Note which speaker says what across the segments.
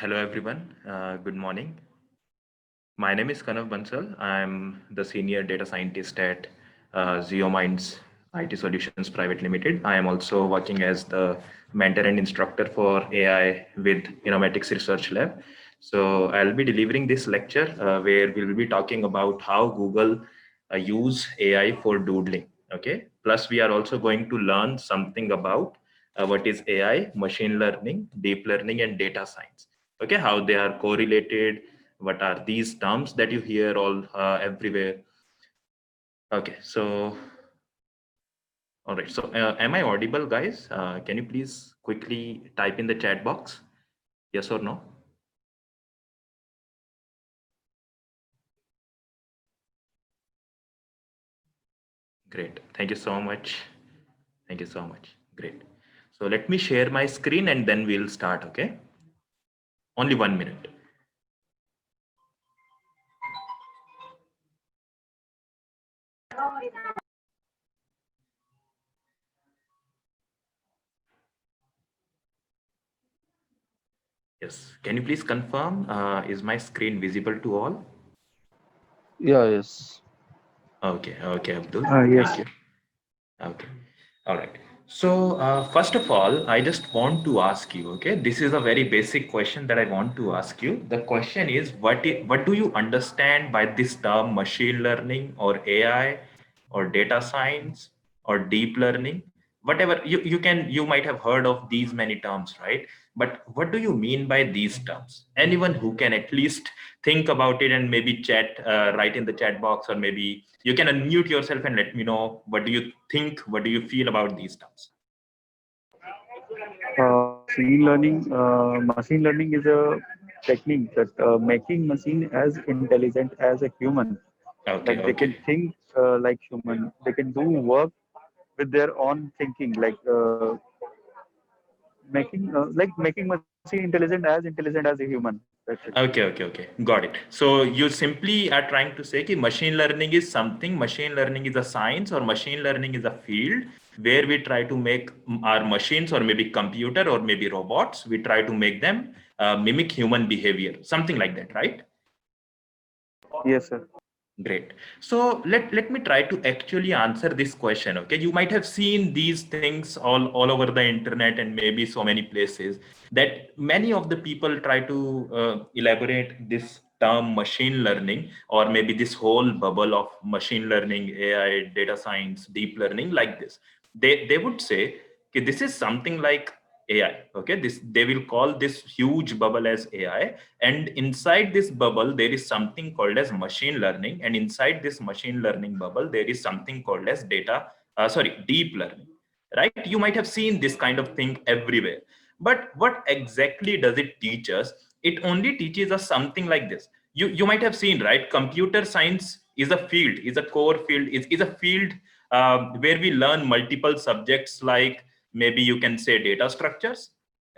Speaker 1: Hello, everyone. Good morning. My name is Kanav Bansal. I'm the senior data scientist at ZeoMinds IT Solutions Private Limited. I am also working as the mentor and instructor for AI with Innomatics Research Lab. So I'll be delivering this lecture where we'll be talking about how Google use AI for doodling. Okay. Plus, we are also going to learn something about what is AI, machine learning, deep learning, and data science. Okay, how they are correlated, what are these terms that you hear all everywhere. Okay, so all right, so am I audible, guys? Can you please quickly type in the chat box, yes or no? Great, thank you so much. Thank you so much. Great. So let me share my screen and then we'll start. Okay, only 1 minute. Yes, can you please confirm, is my screen visible to all?
Speaker 2: Yeah, yes.
Speaker 1: Okay, okay, Abdul, thank
Speaker 2: Yes.
Speaker 1: you. Okay. All right. So, first of all, I just want to ask you, okay, this is a very basic question that I want to ask you. The question is, what do you understand by this term machine learning or AI or data science or deep learning? Whatever you might have heard of these many terms, right? But what do you mean by these terms? Anyone who can at least think about it and maybe chat, write in the chat box, or maybe you can unmute yourself and let me know what do you think, what do you feel about these terms.
Speaker 2: Machine learning is a technique that making machine as intelligent as a human.
Speaker 1: Okay,
Speaker 2: Like they can
Speaker 1: okay.
Speaker 2: think like human. They can do work with their own thinking. Making machine intelligent as a human. That's it.
Speaker 1: Okay, okay, okay. Got it. So you simply are trying to say that machine learning is something, machine learning is a science, or machine learning is a field where we try to make our machines, or maybe computer, or maybe robots, we try to make them mimic human behavior, something like that, right?
Speaker 2: Yes, sir.
Speaker 1: Great. So let me try to actually answer this question. Okay, you might have seen these things all over the internet and maybe so many places that many of the people try to elaborate this term machine learning, or maybe this whole bubble of machine learning, AI, data science, deep learning, like this. They would say, okay, this is something like AI. Okay, this they will call this huge bubble as AI, and inside this bubble there is something called as machine learning, and inside this machine learning bubble there is something called as deep learning, right? You might have seen this kind of thing everywhere, but what exactly does it teach us? It only teaches us something like this. You might have seen, right? Computer science is a field, is a core field, is a field where we learn multiple subjects, like maybe you can say data structures,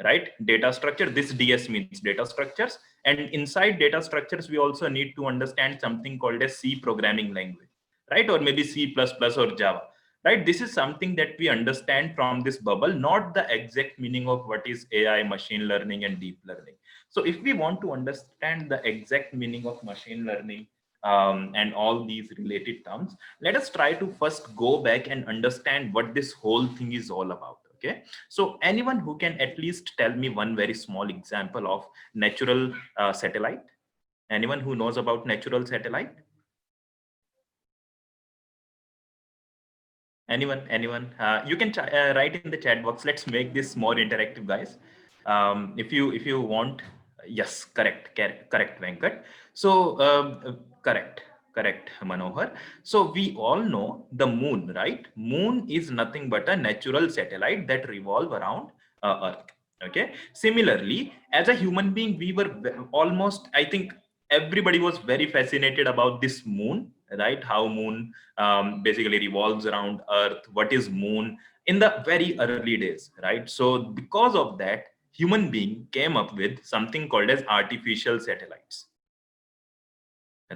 Speaker 1: right? Data structure, this DS means data structures, and inside data structures we also need to understand something called as C programming language, right? Or maybe C++ or Java, right? This is something that we understand from this bubble, not the exact meaning of what is AI, machine learning, and deep learning. So if we want to understand the exact meaning of machine learning, and all these related terms, let us try to first go back and understand what this whole thing is all about. Okay, so anyone who can at least tell me one very small example of natural satellite? Anyone who knows about natural satellite? Anyone? You can write in the chat box. Let's make this more interactive, guys. If you want, yes, correct, Venkat. So correct, Manohar. So we all know the moon, right? Moon is nothing but a natural satellite that revolve around Earth. Okay. Similarly, as a human being, we were almost, I think, everybody was very fascinated about this moon, right? How moon basically revolves around Earth, what is moon, in the very early days, right? So because of that, human being came up with something called as artificial satellites,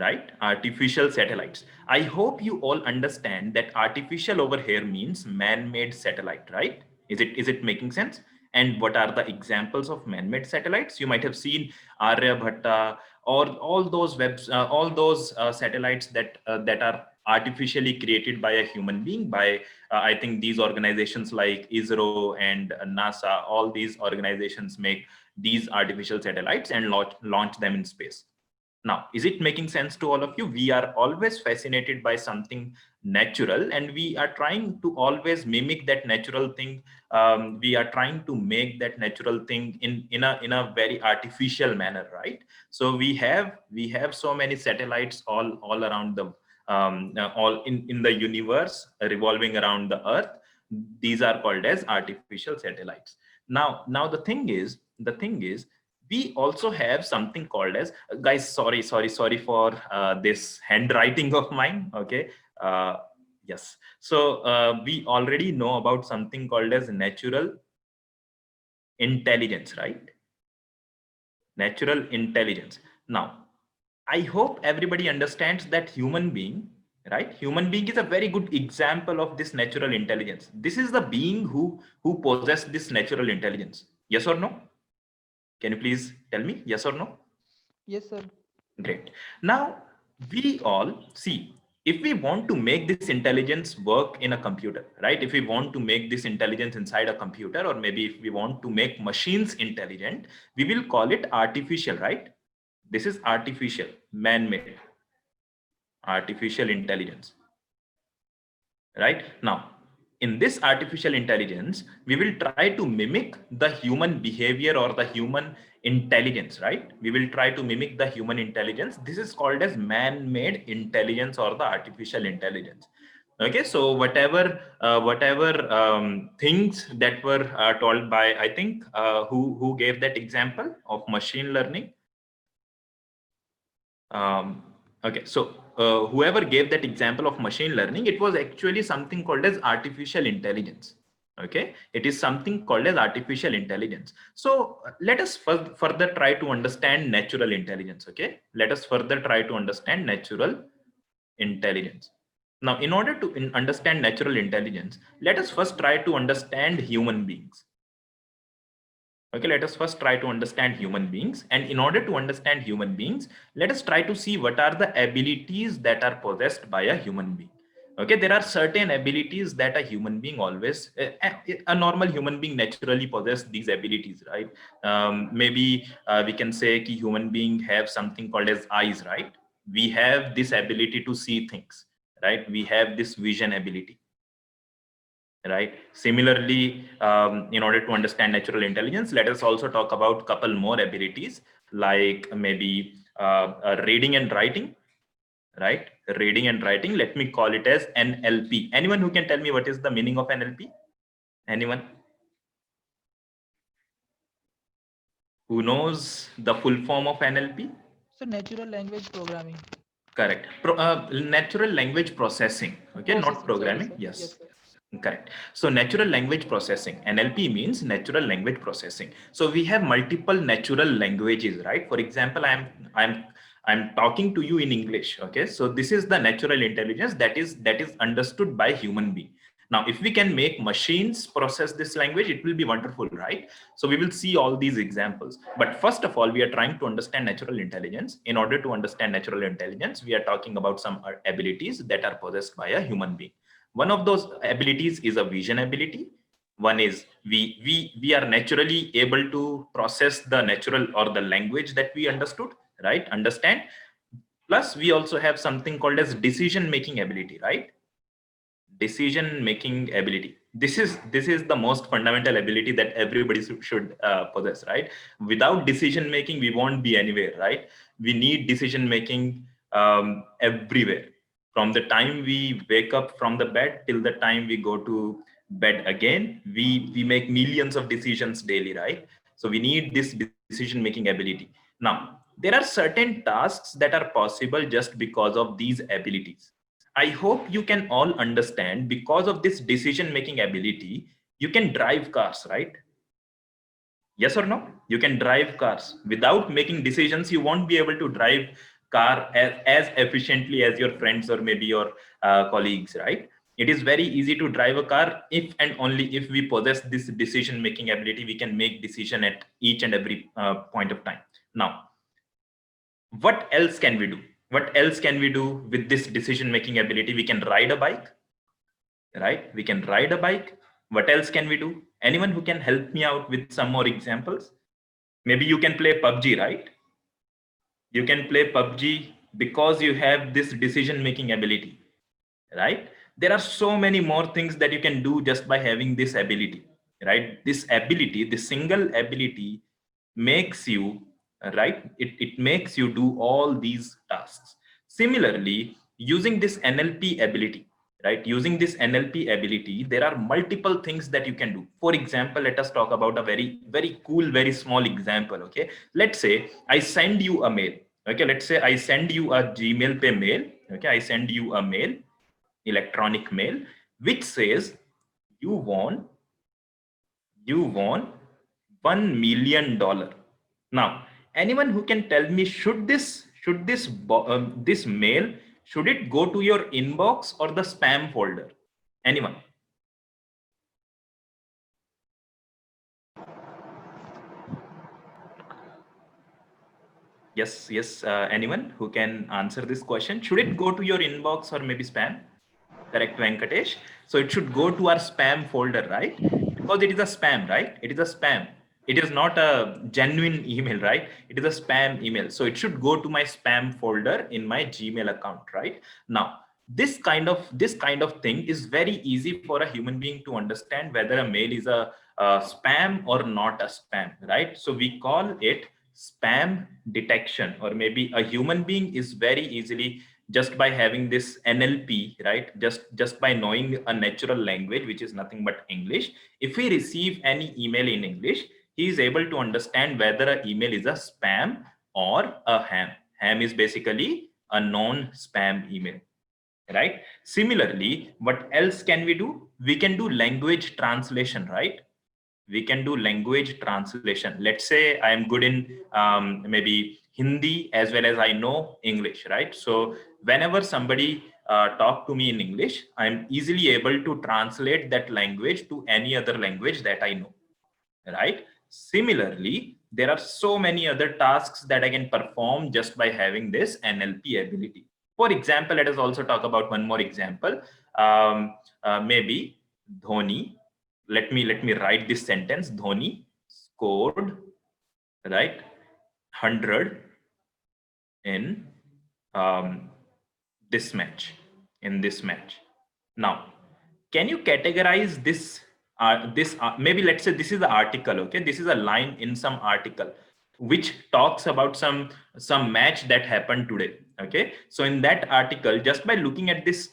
Speaker 1: right? Artificial satellites. I hope you all understand that artificial over here means man-made satellite, right? Is it making sense? And what are the examples of man-made satellites? You might have seen Aryabhatta, or all those satellites that are artificially created by a human being, by I think these organizations like ISRO and NASA. All these organizations make these artificial satellites and launch them in space. Now, is it making sense to all of you? We are always fascinated by something natural, and we are trying to always mimic that natural thing. We are trying to make that natural thing in a very artificial manner, right? So we have so many satellites all around the all in the universe, revolving around the Earth. These are called as artificial satellites. Now the thing is we also have something called as, guys, sorry for this handwriting of mine. Okay. Yes, so we already know about something called as natural intelligence, right? Natural intelligence. Now, I hope everybody understands that human being, right? Human being is a very good example of this natural intelligence. This is the being who possess this natural intelligence. Yes or no? Can you please tell me yes or no?
Speaker 3: Yes, sir.
Speaker 1: Great. Now, we all see, if we want to make this intelligence work in a computer, right? If we want to make this intelligence inside a computer, or maybe if we want to make machines intelligent, we will call it artificial, right? This is artificial, man-made, artificial intelligence, right? Now, in this artificial intelligence, we will try to mimic the human behavior or the human intelligence, right? We will try to mimic the human intelligence. This is called as man-made intelligence or the artificial intelligence. Okay, so whatever things that were told by, I think, who gave that example of machine learning? Okay, so whoever gave that example of machine learning, it was actually something called as artificial intelligence. Okay, it is something called as artificial intelligence. So let us further try to understand natural intelligence. Okay, let us further try to understand natural intelligence. Now, in order to understand natural intelligence, let us first try to understand human beings. Okay, let us first try to understand human beings. And in order to understand human beings, let us try to see what are the abilities that are possessed by a human being. Okay, there are certain abilities that a human being always, a normal human being naturally possess these abilities, right? Maybe we can say that human being have something called as eyes, right? We have this ability to see things, right? We have this vision ability, right? Similarly, in order to understand natural intelligence, let us also talk about couple more abilities, like maybe reading and writing, right? Reading and writing, let me call it as NLP. Anyone who can tell me what is the meaning of NLP? Anyone who knows the full form of NLP?
Speaker 3: So natural language programming.
Speaker 1: Correct. Natural language processing. Okay, not
Speaker 3: Processing. Sorry,
Speaker 1: programming.
Speaker 3: sir.
Speaker 1: Yes.
Speaker 3: Sir.
Speaker 1: Correct. So natural language processing, NLP means natural language processing. So we have multiple natural languages, right? For example, I'm talking to you in English. Okay. So this is the natural intelligence that is understood by human being. Now, if we can make machines process this language, it will be wonderful, right? So we will see all these examples. But first of all, we are trying to understand natural intelligence. In order to understand natural intelligence, we are talking about some abilities that are possessed by a human being. One of those abilities is a vision ability. One is we are naturally able to process the natural or the language that we understood, right? Understand. Plus, we also have something called as decision making ability, right? Decision making ability. This is the most fundamental ability that everybody should possess, right? Without decision making, we won't be anywhere, right? We need decision making everywhere. From the time we wake up from the bed till the time we go to bed again, we make millions of decisions daily, right? So we need this decision making ability. Now, there are certain tasks that are possible just because of these abilities. I hope you can all understand, because of this decision making ability, you can drive cars, right? Yes or no? You can drive cars. Without making decisions, you won't be able to drive car as efficiently as your friends or maybe your colleagues, right? It is very easy to drive a car if and only if we possess this decision making ability. We can make decision at each and every point of time. Now, what else can we do? What else can we do with this decision making ability? We can ride a bike, right? We can ride a bike. What else can we do? Anyone who can help me out with some more examples? Maybe you can play PUBG, right? You can play PUBG because you have this decision making ability, right? There are so many more things that you can do just by having this ability, right? This ability, this single ability makes you, right? It makes you do all these tasks. Similarly, using this NLP ability, right? Using this NLP ability, there are multiple things that you can do. For example, let us talk about a very, very cool, very small example, okay? Let's say I send you a mail, okay? Let's say I send you a Gmail pay mail, okay? I send you a mail, electronic mail, which says you won $1 million. Now, anyone who can tell me, this mail, should it go to your inbox or the spam folder? Anyone? Yes. Anyone who can answer this question? Should it go to your inbox or maybe spam? Correct, Venkatesh. So it should go to our spam folder, right? Because it is a spam, right? It is a spam. It is not a genuine email, right? It is a spam email. So it should go to my spam folder in my Gmail account, right? Now, this kind of thing is very easy for a human being to understand whether a mail is a spam or not a spam, right? So we call it spam detection, or maybe a human being is very easily, just by having this NLP, right? Just by knowing a natural language, which is nothing but English. If we receive any email in English, he is able to understand whether an email is a spam or a ham. Ham is basically a non-spam email, right? Similarly, what else can we do? We can do language translation, right? We can do language translation. Let's say I am good in maybe Hindi as well as I know English, right? So whenever somebody talk to me in English, I'm easily able to translate that language to any other language that I know, right? Similarly, there are so many other tasks that I can perform just by having this NLP ability. For example, let us also talk about one more example. Maybe Dhoni. Let me write this sentence. Dhoni scored, right, 100 in this match. In this match. Now, can you categorize this? Maybe let's say this is the article. Okay, this is a line in some article which talks about some match that happened today. Okay, so in that article, just by looking at this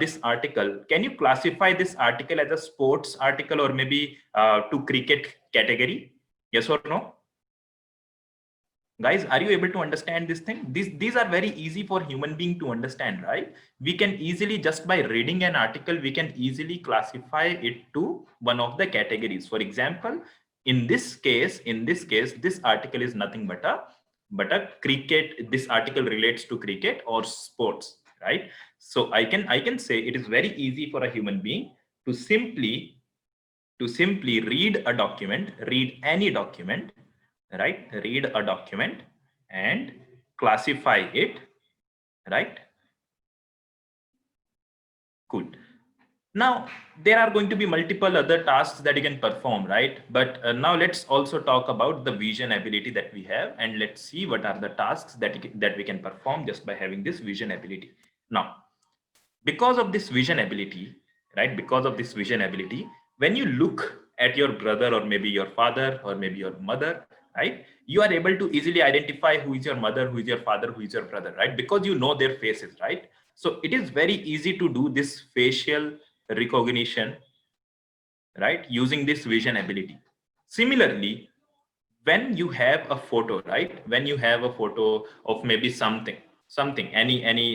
Speaker 1: this article, can you classify this article as a sports article or maybe to cricket category? Yes or no? Guys, are you able to understand this thing? These are very easy for human being to understand, right? We can easily, just by reading an article, we can easily classify it to one of the categories. For example, in this case, this article is nothing but a cricket. This article relates to cricket or sports, right? So I can say it is very easy for a human being to simply read a document, read any document, right? Read a document and classify it, right? Cool. Now, there are going to be multiple other tasks that you can perform, right? But now let's also talk about the vision ability that we have, and let's see what are the tasks that we can perform just by having this vision ability. Now, because of this vision ability, right? Because of this vision ability, when you look at your brother or maybe your father or maybe your mother, right? You are able to easily identify who is your mother, who is your father, who is your brother, right? Because you know their faces, right? So it is very easy to do this facial recognition, right? Using this vision ability. Similarly, when you have a photo, right? When you have a photo of maybe anything,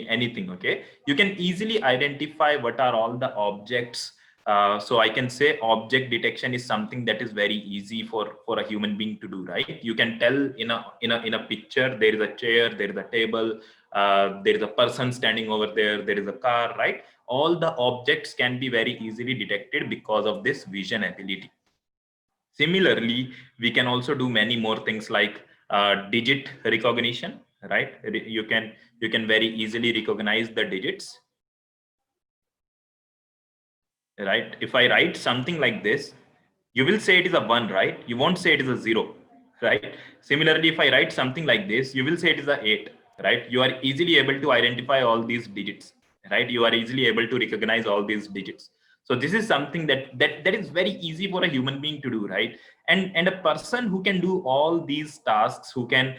Speaker 1: anything, okay? You can easily identify what are all the objects. So I can say object detection is something that is very easy for a human being to do, right? You can tell in a picture, there is a chair, there is a table, there is a person standing over there, there is a car, right? all the objects can be very easily detected because of this vision ability. Similarly, we can also do many more things like digit recognition, right? You can very easily recognize the digits, right? If I write something like this, you will say it is a 1, right? You won't say it is a 0, right? Similarly, if I write something like this, you will say it is a 8, right? You are easily able to identify all these digits, right? You are easily able to recognize all these digits. So this is something that is very easy for a human being to do, right? And a person who can do all these tasks, who can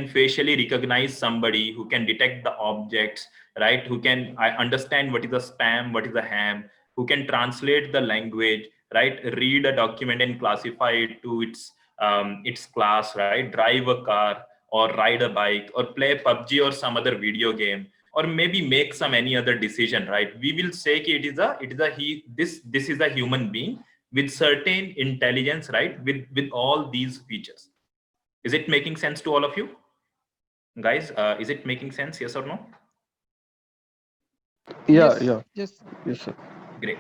Speaker 1: facially recognize somebody, who can detect the objects, right? Who can understand what is a spam, what is a ham, who can translate the language, right? Read a document and classify it to its class, right? Drive a car or ride a bike or play PUBG or some other video game, or maybe make some any other decision, right? We will say this is a human being with certain intelligence, right? With all these features. Is it making sense to all of you guys? Is it making sense? Yes or no?
Speaker 2: Yeah,
Speaker 3: Yes.
Speaker 2: yeah,
Speaker 3: Yes.
Speaker 2: yes, sir.
Speaker 1: Great.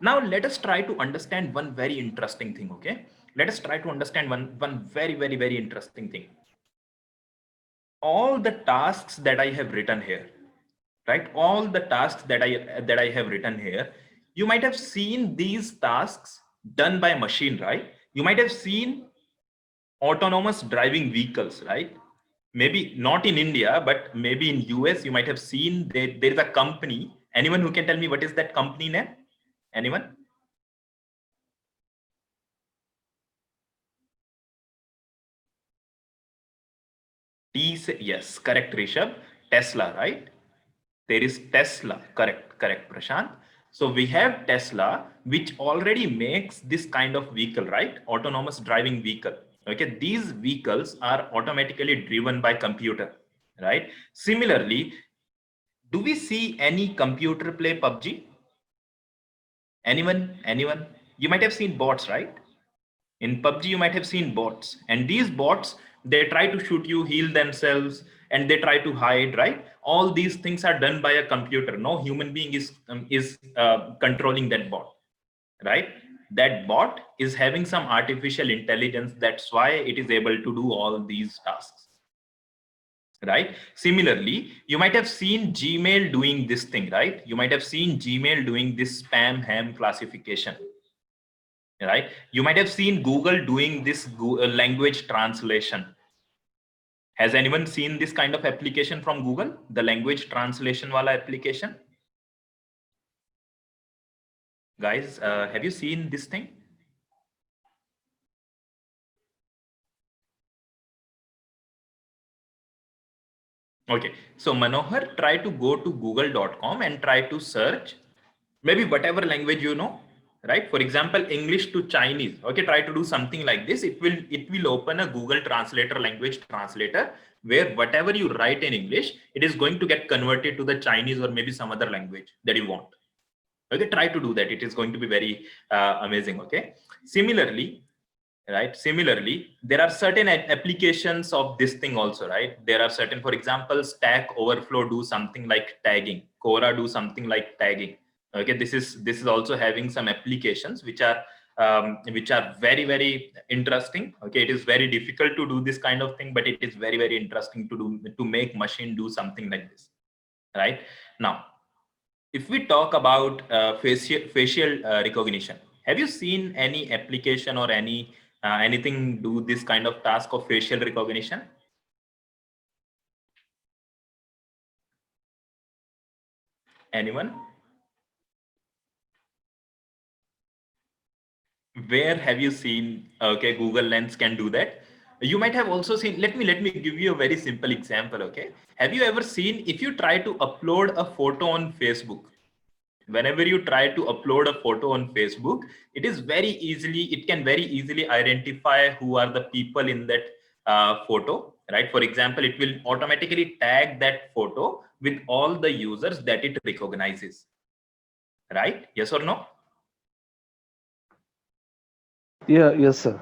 Speaker 1: Now let us try to understand one very interesting thing. Okay, let us try to understand one very interesting thing. All the tasks that I have written here, right? All the tasks that I have written here, you might have seen these tasks done by machine, right? You might have seen autonomous driving vehicles, right? Maybe not in India, but maybe in US, you might have seen there is a company. Anyone who can tell me what is that company name? Anyone? Yes, correct, Rishabh. Tesla, right? There is Tesla, correct, Prashant. So we have Tesla, which already makes this kind of vehicle, right? Autonomous driving vehicle. Okay, these vehicles are automatically driven by computer, right? Similarly, do we see any computer play PUBG? Anyone? You might have seen bots, right? In PUBG, you might have seen bots, and these bots, they try to shoot you, heal themselves, and they try to hide, right? All these things are done by a computer. No human being is controlling that bot, right? That bot is having some artificial intelligence. That's why it is able to do all these tasks, right? Similarly, you might have seen Gmail doing this thing, right? You might have seen Gmail doing this spam ham classification, right? You might have seen Google doing this language translation. Has anyone seen this kind of application from Google, the language translation wala application? Guys, have you seen this thing? Okay, so Manohar, try to go to google.com and try to search maybe whatever language you know, right? For example, English to Chinese. Okay, try to do something like this. It will open a Google Translator language translator, where whatever you write in English, it is going to get converted to the Chinese or maybe some other language that you want. Okay, try to do that. It is going to be very amazing. Okay, similarly, right? Similarly, there are certain applications of this thing also, right? There are certain, for example, Stack Overflow do something like tagging, Quora do something like tagging. Okay, this is also having some applications which are very interesting. Okay, it is very difficult to do this kind of thing, but it is very interesting to make machine do something like this, right? Now, if we talk about facial recognition, have you seen any application or anything do this kind of task of facial recognition? Anyone? Where have you seen? Okay, Google Lens can do that. You might have also seen. Let me give you a very simple example. Okay, have you ever seen, if you try to upload a photo on Facebook? Whenever you try to upload a photo on Facebook, it can very easily identify who are the people in that photo, right? For example, it will automatically tag that photo with all the users that it recognizes, right? Yes or no?
Speaker 2: Yeah, yes, sir.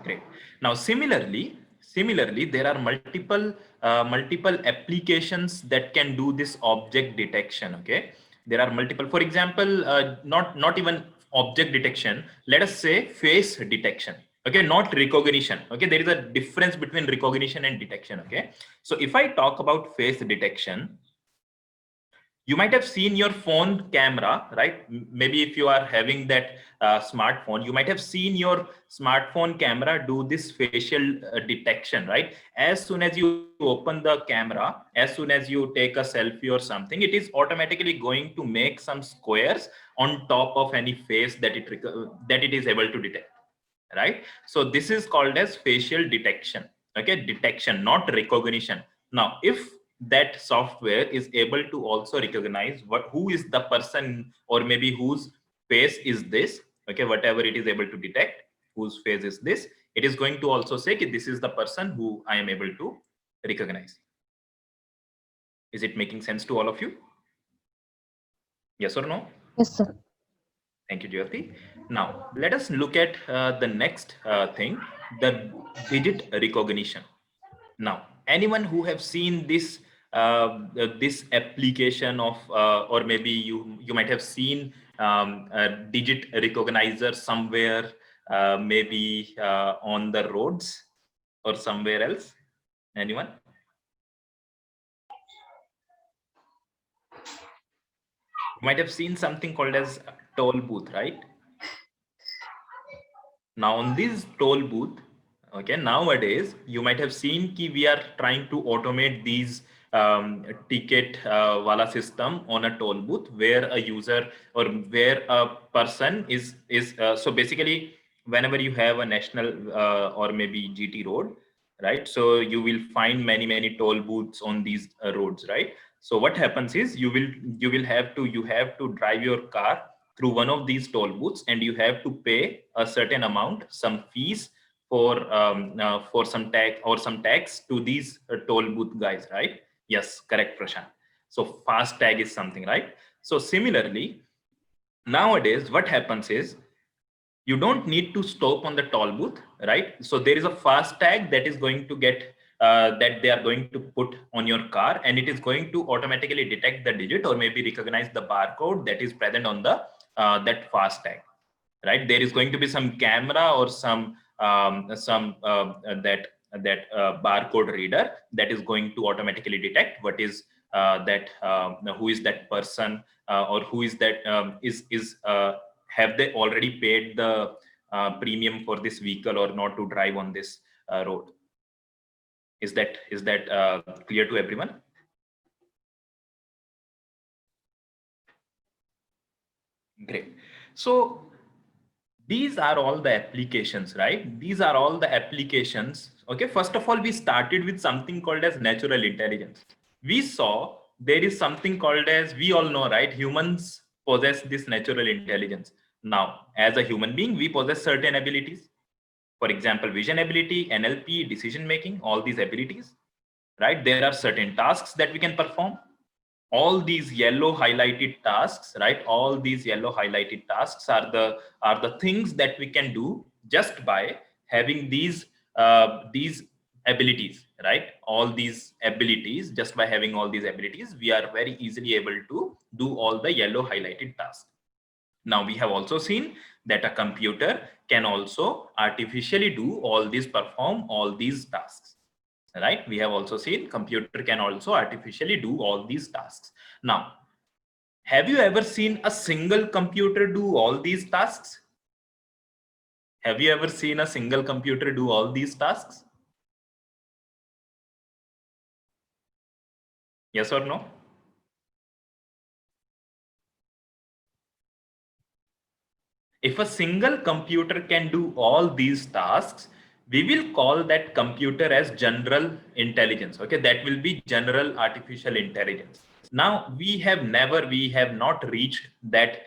Speaker 1: Great. Now, similarly, there are multiple applications that can do this object detection. Okay, There are multiple, for example, not even object detection. Let us say face detection. Okay, not recognition. Okay, there is a difference between recognition and detection. Okay, so if I talk about face detection, you might have seen your phone camera, right? Maybe if you are having that smartphone, you might have seen your smartphone camera do this facial detection, right? As soon as you open the camera, as soon as you take a selfie or something, it is automatically going to make some squares on top of any face that it is able to detect, right? So this is called as facial detection. Okay, detection, not recognition. Now, if that software is able to also recognize who is the person, or maybe whose face is this, okay, whatever it is able to detect, whose face is this, it is going to also say that this is the person who I am able to recognize. Is it making sense to all of you? Yes or no?
Speaker 4: Yes, sir.
Speaker 1: Thank you, Jyoti. Now, let us look at the next thing, the digit recognition. Now, anyone who have seen this this application of, or maybe you might have seen a digit recognizer somewhere, maybe on the roads or somewhere else. Anyone? You might have seen something called as toll booth, right? Now on this toll booth, okay, nowadays you might have seen ki we are trying to automate these ticket wala system on a toll booth, where a user or where a person is so basically whenever you have a national or maybe GT road, right? So you will find many toll booths on these roads, right? So what happens is you will have to drive your car through one of these toll booths, and you have to pay a certain amount, some fees for some tax to these toll booth guys, right? Yes, correct, Prashant. So fast tag is something, right? So similarly, nowadays what happens is you don't need to stop on the toll booth, right? So there is a fast tag that is going to get that they are going to put on your car, and it is going to automatically detect the digit or maybe recognize the barcode that is present on the that fast tag, right? There is going to be some camera or some barcode reader that is going to automatically detect what is who is that person, or who is that have they already paid the premium for this vehicle or not to drive on this road. Is that clear to everyone? Great. So these are all the applications, right? These are all the applications. Okay, first of all, we started with something called as natural intelligence. We saw there is something called as, we all know, right? Humans possess this natural intelligence. Now, as a human being, we possess certain abilities. For example, vision ability, NLP, decision making, all these abilities, right? There are certain tasks that we can perform. All these yellow highlighted tasks, right? All these yellow highlighted tasks are the things that we can do just by having these abilities, right? All these abilities, just by having all these abilities, we are very easily able to do all the yellow highlighted tasks. Now we have also seen that a computer can also artificially perform all these tasks, right? We have also seen computer can also artificially do all these tasks. Now, have you ever seen a single computer do all these tasks? Have you ever seen a single computer do all these tasks? Yes or no? If a single computer can do all these tasks, we will call that computer as general intelligence. Okay, that will be general artificial intelligence. Now we have not reached that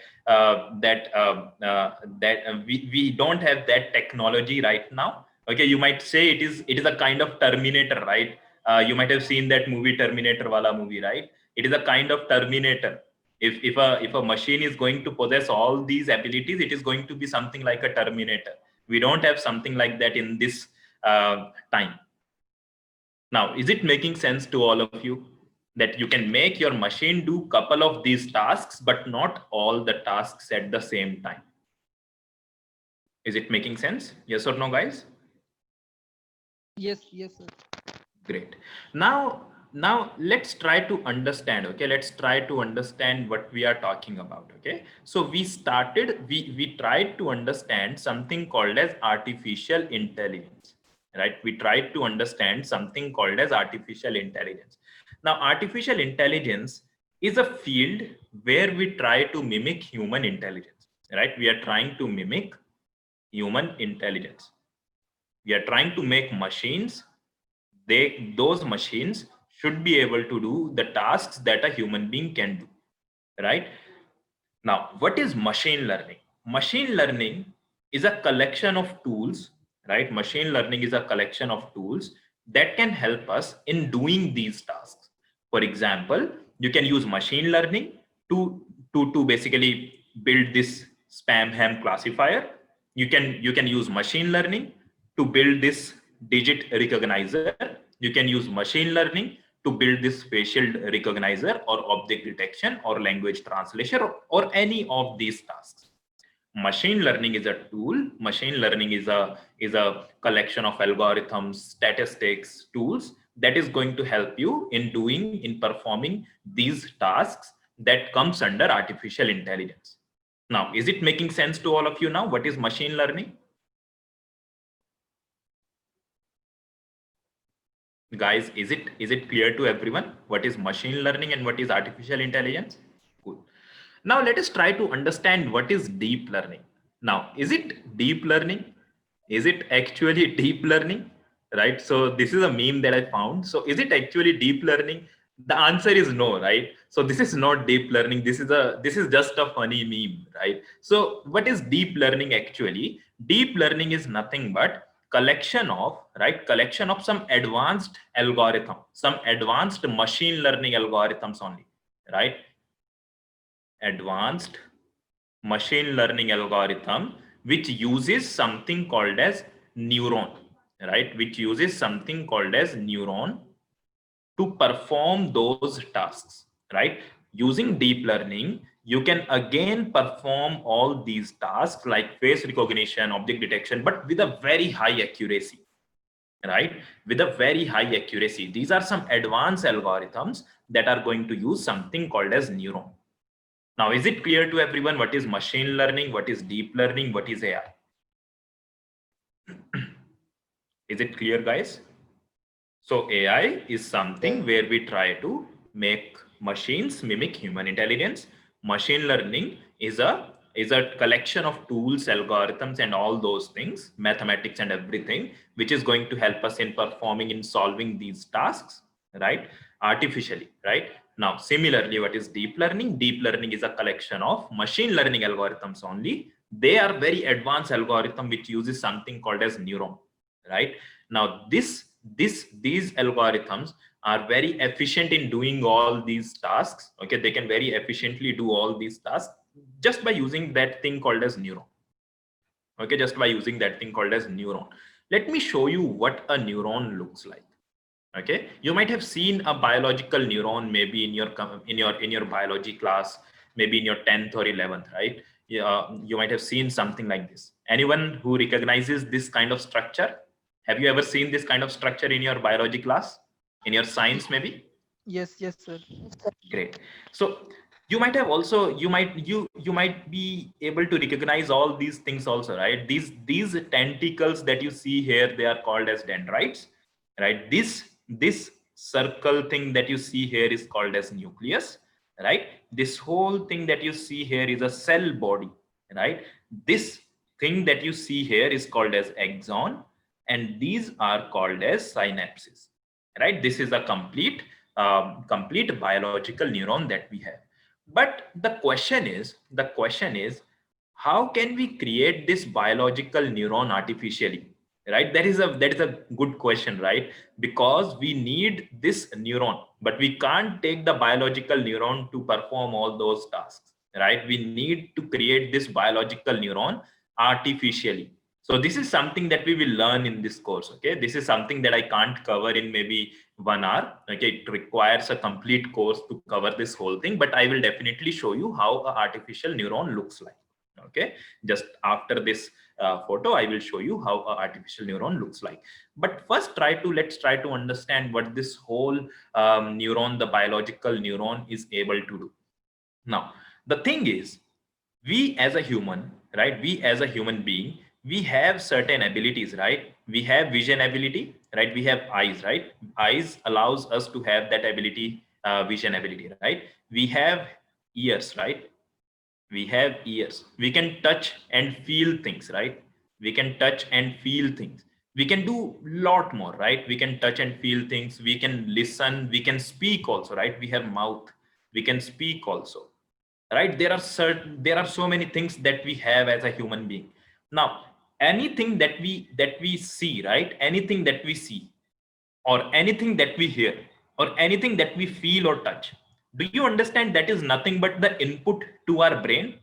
Speaker 1: we don't have that technology right now. Okay, you might say it is a kind of Terminator, right? You might have seen that movie, Terminator wala movie, right? It is a kind of Terminator. If a machine is going to possess all these abilities, it is going to be something like a Terminator. We don't have something like that in this time. Now, is it making sense to all of you? that you can make your machine do couple of these tasks, but not all the tasks at the same time. Is it making sense? Yes or no, guys?
Speaker 3: Yes, yes, sir.
Speaker 1: Great. Now let's try to understand. Okay, let's try to understand what we are talking about. Okay, so we tried to understand something called as artificial intelligence, right? We tried to understand something called as artificial intelligence. Now, artificial intelligence is a field where we try to mimic human intelligence, right? We are trying to mimic human intelligence. We are trying to make machines, those machines should be able to do the tasks that a human being can do, right? Now, what is machine learning? Machine learning is a collection of tools, right? Machine learning is a collection of tools that can help us in doing these tasks. For example, you can use machine learning to basically build this spam ham classifier. You can use machine learning to build this digit recognizer. You can use machine learning to build this facial recognizer or object detection or language translation or any of these tasks. Machine learning is a tool. Machine learning is a collection of algorithms, statistics, tools that is going to help you in performing these tasks that comes under artificial intelligence. Now, is it making sense to all of you now? What is machine learning? Guys, is it clear to everyone what is machine learning and what is artificial intelligence? Cool. Now let us try to understand what is deep learning. Now, is it deep learning? Is it actually deep learning? Right? So this is a meme that I found. So is it actually deep learning? The answer is no, right? So this is not deep learning. This is just a funny meme, right? So what is deep learning actually? Deep learning is nothing but collection of some advanced algorithm, some advanced machine learning algorithms only, right? Advanced machine learning algorithm which uses something called as neuron, right? Which uses something called as neuron to perform those tasks, right? Using deep learning, you can again perform all these tasks like face recognition, object detection, but with a very high accuracy, right? With a very high accuracy. These are some advanced algorithms that are going to use something called as neuron. Now, is it clear to everyone what is machine learning, what is deep learning, what is AI? Is it clear, guys? So AI is something where we try to make machines mimic human intelligence. Machine learning is a collection of tools, algorithms, and all those things, mathematics and everything, which is going to help us in performing, in solving these tasks, right? Artificially, right? Now, similarly, what is deep learning? Deep learning is a collection of machine learning algorithms only. They are very advanced algorithm which uses something called as neuron, right? Now, these algorithms are very efficient in doing all these tasks. Okay, they can very efficiently do all these tasks just by using that thing called as neuron. Okay, just by using that thing called as neuron. Let me show you what a neuron looks like. Okay, you might have seen a biological neuron maybe in your biology class, maybe in your 10th or 11th, right? Yeah, you might have seen something like this. Anyone who recognizes this kind of structure? Have you ever seen this kind of structure in your biology class, in your science maybe?
Speaker 3: Yes, yes, sir.
Speaker 1: Great. So you might have also, you might be able to recognize all these things also, right? These tentacles that you see here, they are called as dendrites, right? This circle thing that you see here is called as nucleus, right? This whole thing that you see here is a cell body, right? This thing that you see here is called as axon, and these are called as synapses, right? This is a complete biological neuron that we have. But the question is, how can we create this biological neuron artificially, right? That is a good question, right? Because we need this neuron, but we can't take the biological neuron to perform all those tasks, right? We need to create this biological neuron artificially. So this is something that we will learn in this course. Okay, this is something that I can't cover in maybe 1 hour. Okay, it requires a complete course to cover this whole thing, but I will definitely show you how an artificial neuron looks like. Okay, just after this photo, I will show you how an artificial neuron looks like. But first, let's try to understand what this whole neuron, the biological neuron, is able to do. Now, the thing is, we as a human, right? We as a human being, we have certain abilities, right? We have vision ability, right? We have eyes, right? Eyes allows us to have that ability, vision ability, right? We have ears, right? We have ears. We can touch and feel things, right? We can touch and feel things. We can do a lot more, right? We can touch and feel things. We can listen. We can speak also, right? We have mouth. We can speak also, right? There are so many things that we have as a human being. Now, anything that we see, right? Anything that we see, or anything that we hear, or anything that we feel or touch, do you understand that is nothing but the input to our brain,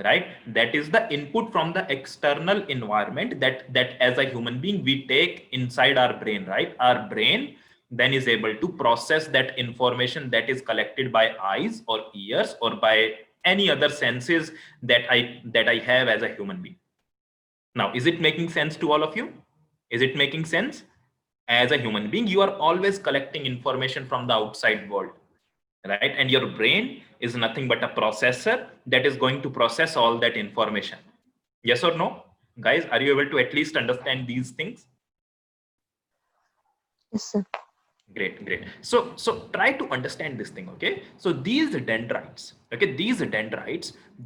Speaker 1: right? That is the input from the external environment that as a human being we take inside our brain, right? Our brain then is able to process that information that is collected by eyes or ears or by any other senses that I have as a human being. Now, is it making sense to all of you? Is it making sense? As a human being, you are always collecting information from the outside world, right? And your brain is nothing but a processor that is going to process all that information. Yes or no? Guys, are you able to at least understand these things?
Speaker 4: Yes, sir.
Speaker 1: Great. So try to understand this thing, okay? So these dendrites, okay,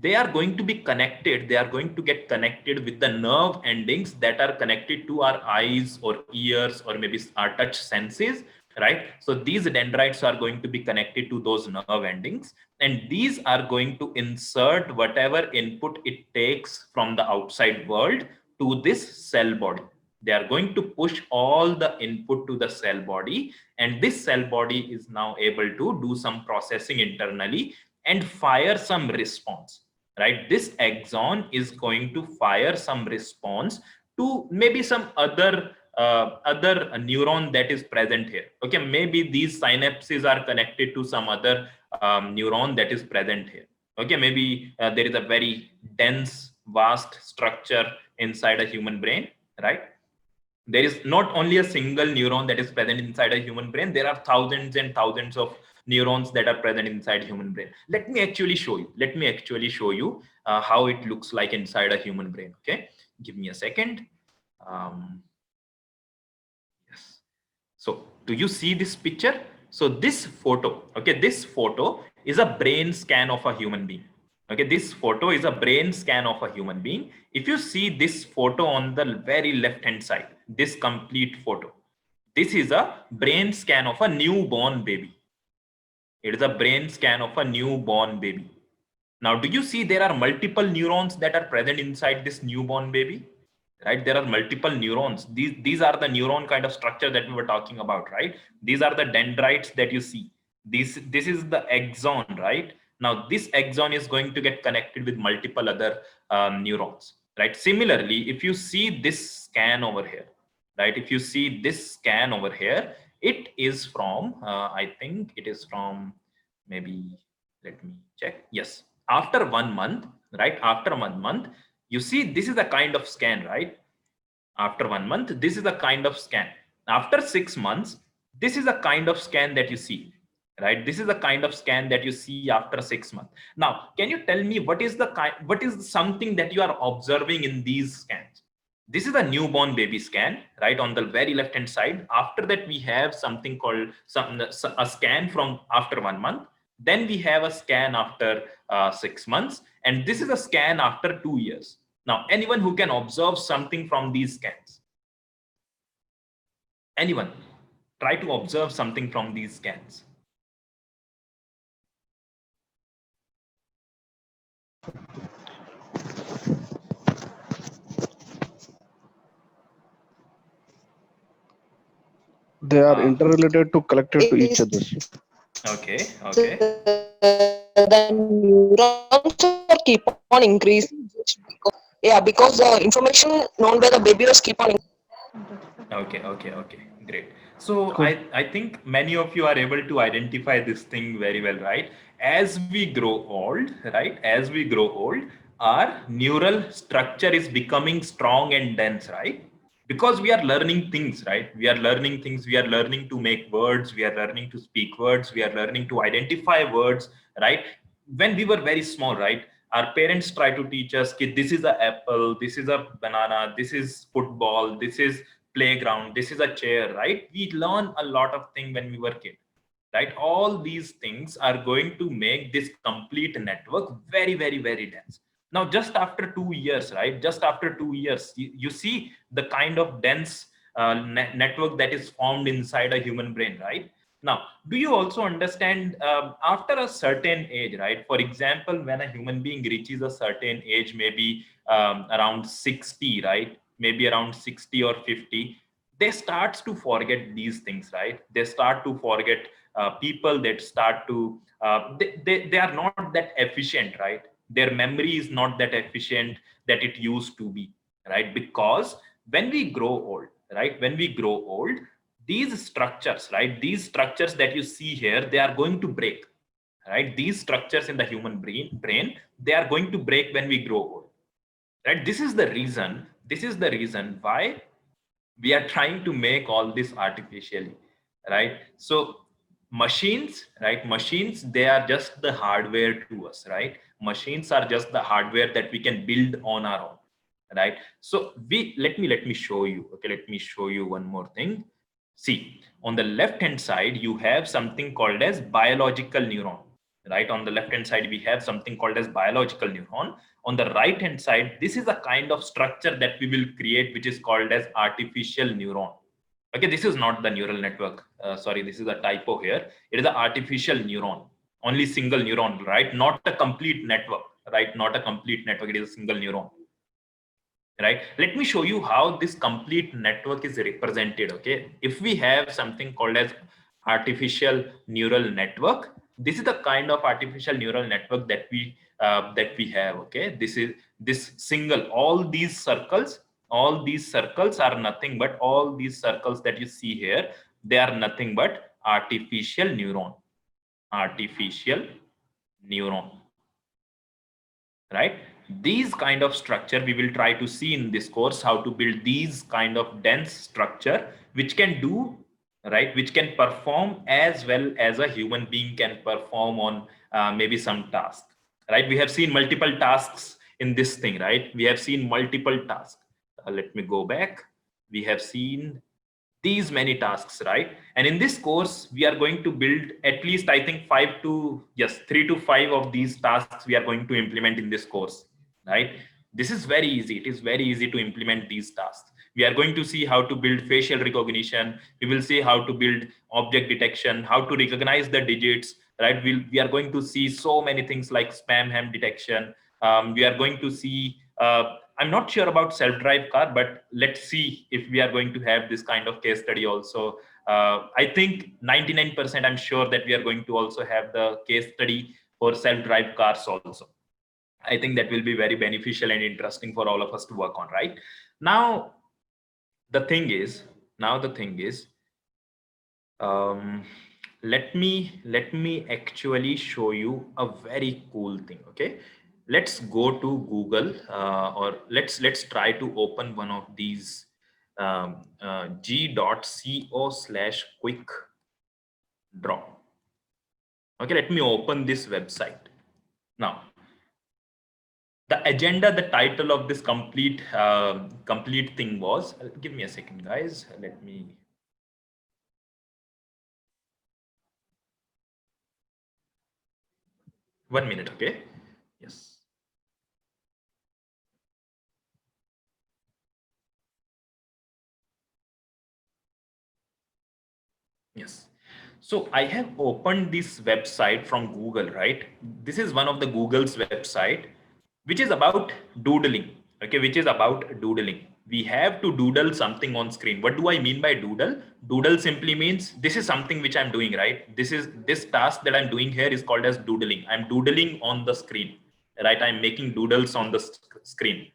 Speaker 1: they are going to be connected. They are going to get connected with the nerve endings that are connected to our eyes or ears or maybe our touch senses, right? So these dendrites are going to be connected to those nerve endings, and these are going to insert whatever input it takes from the outside world to this cell body. They are going to push all the input to the cell body, and this cell body is now able to do some processing internally and fire some response, right? This axon is going to fire some response to maybe some other neuron that is present here. Okay, maybe these synapses are connected to some other neuron that is present here. Okay, maybe there is a very dense, vast structure inside a human brain, right? There is not only a single neuron that is present inside a human brain. There are thousands and thousands of neurons that are present inside human brain. Let me actually show you how it looks like inside a human brain. Okay, give me a second. Yes. So do you see this picture? So this photo, okay, this photo is a brain scan of a human being. Okay, this photo is a brain scan of a human being. If you see this photo on the very left hand side, this complete photo, this is a brain scan of a newborn baby. It is a brain scan of a newborn baby. Now, do you see there are multiple neurons that are present inside this newborn baby? Right? There are multiple neurons. These are the neuron kind of structure that we were talking about, right? These are the dendrites that you see. This is the axon, right? Now, this axon is going to get connected with multiple other neurons, right? Similarly, if you see this scan over here, right? If you see this scan over here, it is from, I think it is from, maybe, let me check. Yes, after 1 month, right? After 1 month, you see this is a kind of scan, right? After 1 month, this is a kind of scan. After 6 months, this is a kind of scan that you see, right? This is a kind of scan that you see after 6 months. Now, can you tell me what is something that you are observing in these scans? This is a newborn baby scan, right? On the very left hand side. After that, we have something called a scan from after 1 month. Then we have a scan after 6 months, and this is a scan after 2 years. Now, anyone who can observe something from these scans? Anyone? Try to observe something from these scans.
Speaker 5: They are interrelated to connected to each other.
Speaker 1: Okay.
Speaker 4: The neurons keep on increasing. Yeah, because the information known by the baby was keep on.
Speaker 1: Okay, great. So
Speaker 5: Cool.
Speaker 1: I think many of you are able to identify this thing very well, right? As we grow old, right? As we grow old, our neural structure is becoming strong and dense, right? Because we are learning things, right? We are learning things. We are learning to make words. We are learning to speak words. We are learning to identify words, right? When we were very small, right? Our parents try to teach us, "Kid, this is an apple, this is a banana, this is football, this is playground, this is a chair," right? We learn a lot of things when we were kid, right? All these things are going to make this complete network very, very, very dense. Now, just after 2 years, right? Just after 2 years, you see the kind of dense network that is formed inside a human brain, right? Now, do you also understand after a certain age, right? For example, when a human being reaches a certain age, maybe around 60, right? Maybe around 60 or 50, they starts to forget these things, right? They start to forget people that start to, they are not that efficient, right? Their memory is not that efficient that it used to be, right? Because when we grow old, right? When we grow old, these structures, right? These structures that you see here, they are going to break, right? These structures in the human brain, they are going to break when we grow old, right? This is the reason why we are trying to make all this artificially, right? So machines, right? Machines, they are just the hardware to us, right? Machines are just the hardware that we can build on our own, right? So let me show you. Okay, let me show you one more thing. See, on the left hand side, you have something called as biological neuron, right? On the left hand side, we have something called as biological neuron. On the right hand side, this is a kind of structure that we will create, which is called as artificial neuron. Okay, this is not the neural network. Sorry, this is a typo here. It is an artificial neuron, only single neuron, right? Not a complete network, right? Not a complete network. It is a single neuron, right? Let me show you how this complete network is represented. Okay, if we have something called as artificial neural network, this is the kind of artificial neural network that we have. Okay, this is this single, all these circles are nothing but, all these circles that you see here, they are nothing but artificial neuron, right? These kind of structure we will try to see in this course, how to build these kind of dense structure which can do, right, which can perform as well as a human being can perform on maybe some task, right? We have seen multiple tasks in this thing, right? We have seen multiple tasks. Let me go back. We have seen these many tasks, right? And in this course, we are going to build at least, I think, 3 to 5 of these tasks we are going to implement in this course, right? This is very easy. It is very easy to implement these tasks. We are going to see how to build facial recognition. We will see how to build object detection, how to recognize the digits, right? We are going to see so many things like spam ham detection. We are going to see, I'm not sure about self-drive car, but let's see if we are going to have this kind of case study also. I think 99% I'm sure that we are going to also have the case study for self-drive cars also. I think that will be very beneficial and interesting for all of us to work on, right? Now, the thing is, um, let me actually show you a very cool thing. Okay, let's go to Google, or let's try to open one of these g.co/quick draw. Okay, let me open this website now. The agenda, the title of this complete thing was, give me a second, guys. Let me, 1 minute. Okay, yes. Yes. So I have opened this website from Google, right? This is one of the Google's website, which is about doodling. Okay, which is about doodling. We have to doodle something on screen. What do I mean by doodle? Doodle simply means this is something which I'm doing, right? This task that I'm doing here is called as doodling. I'm doodling on the screen, right? I'm making doodles on the screen,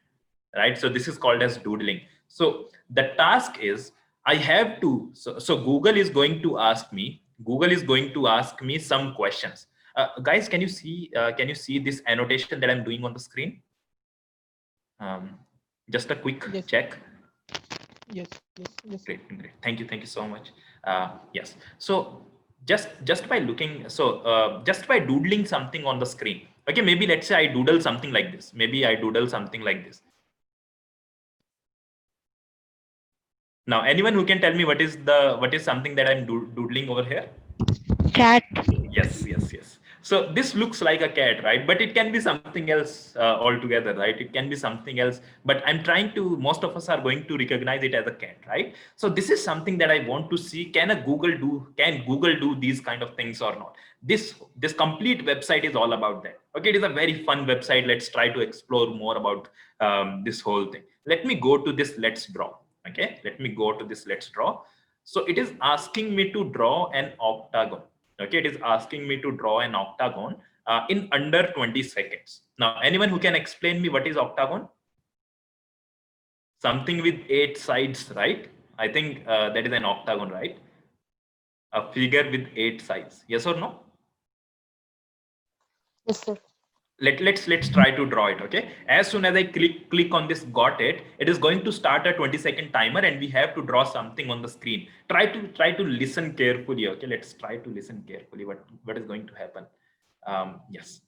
Speaker 1: right? So this is called as doodling. So the task is I have to, so Google is going to ask me, some questions. Guys, can you see this annotation that I'm doing on the screen? Just a quick
Speaker 3: Yes.
Speaker 1: check.
Speaker 3: Yes. Yes.
Speaker 1: Great. Thank you so much. Yes. So just by looking, just by doodling something on the screen. Okay, maybe let's say I doodle something like this. Now, anyone who can tell me what is something that I'm doodling over here?
Speaker 6: Cat.
Speaker 1: Yes. So this looks like a cat, right? But it can be something else altogether, right? It can be something else. But I'm trying to. Most of us are going to recognize it as a cat, right? So this is something that I want to see. Can Google do these kind of things or not? This complete website is all about that. Okay, it is a very fun website. Let's try to explore more about this whole thing. Let me go to this Let's Draw. Okay, let me go to this Let's Draw. So it is asking me to draw an octagon. Okay, it is asking me to draw an octagon in under 20 seconds. Now, anyone who can explain me what is octagon? Something with 8 sides, right? I think that is an octagon, right? A figure with 8 sides. Yes or no?
Speaker 4: Yes, sir.
Speaker 1: Let's try to draw it. Okay, as soon as I click on this got it, it is going to start a 20-second timer, and we have to draw something on the screen. Try to listen carefully. Okay, let's try to listen carefully what is going to happen. Yes,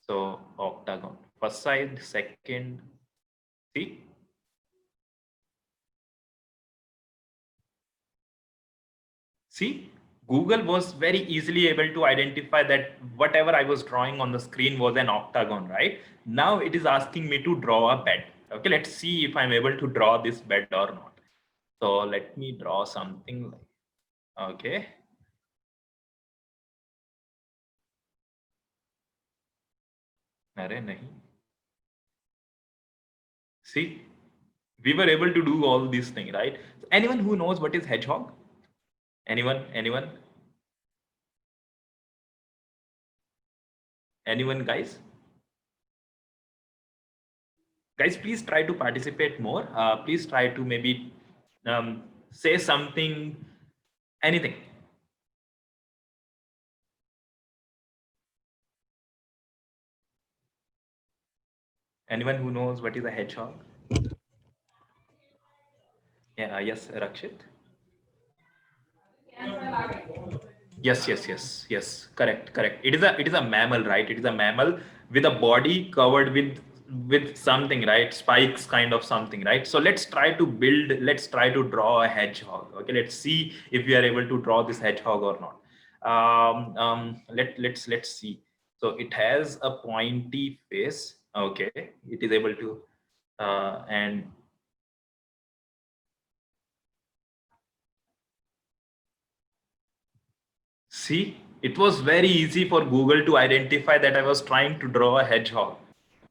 Speaker 1: so octagon, first side, second, see, Google was very easily able to identify that whatever I was drawing on the screen was an octagon, right? Now it is asking me to draw a bed. Okay, let's see if I'm able to draw this bed or not. So let me draw something like, okay. See, we were able to do all these things, right? Anyone who knows what is hedgehog? Anyone? Anyone, guys? Guys, please try to participate more. Please try to maybe say something, anything. Anyone who knows what is a hedgehog? Yeah, yes, Rakshit. Yes. Correct. It is a mammal, right? It is a mammal with a body covered with something, right? Spikes, kind of something, right? So let's try to draw a hedgehog. Okay, let's see if we are able to draw this hedgehog or not. Let's see. So it has a pointy face. Okay, it is able to and see, it was very easy for Google to identify that I was trying to draw a hedgehog,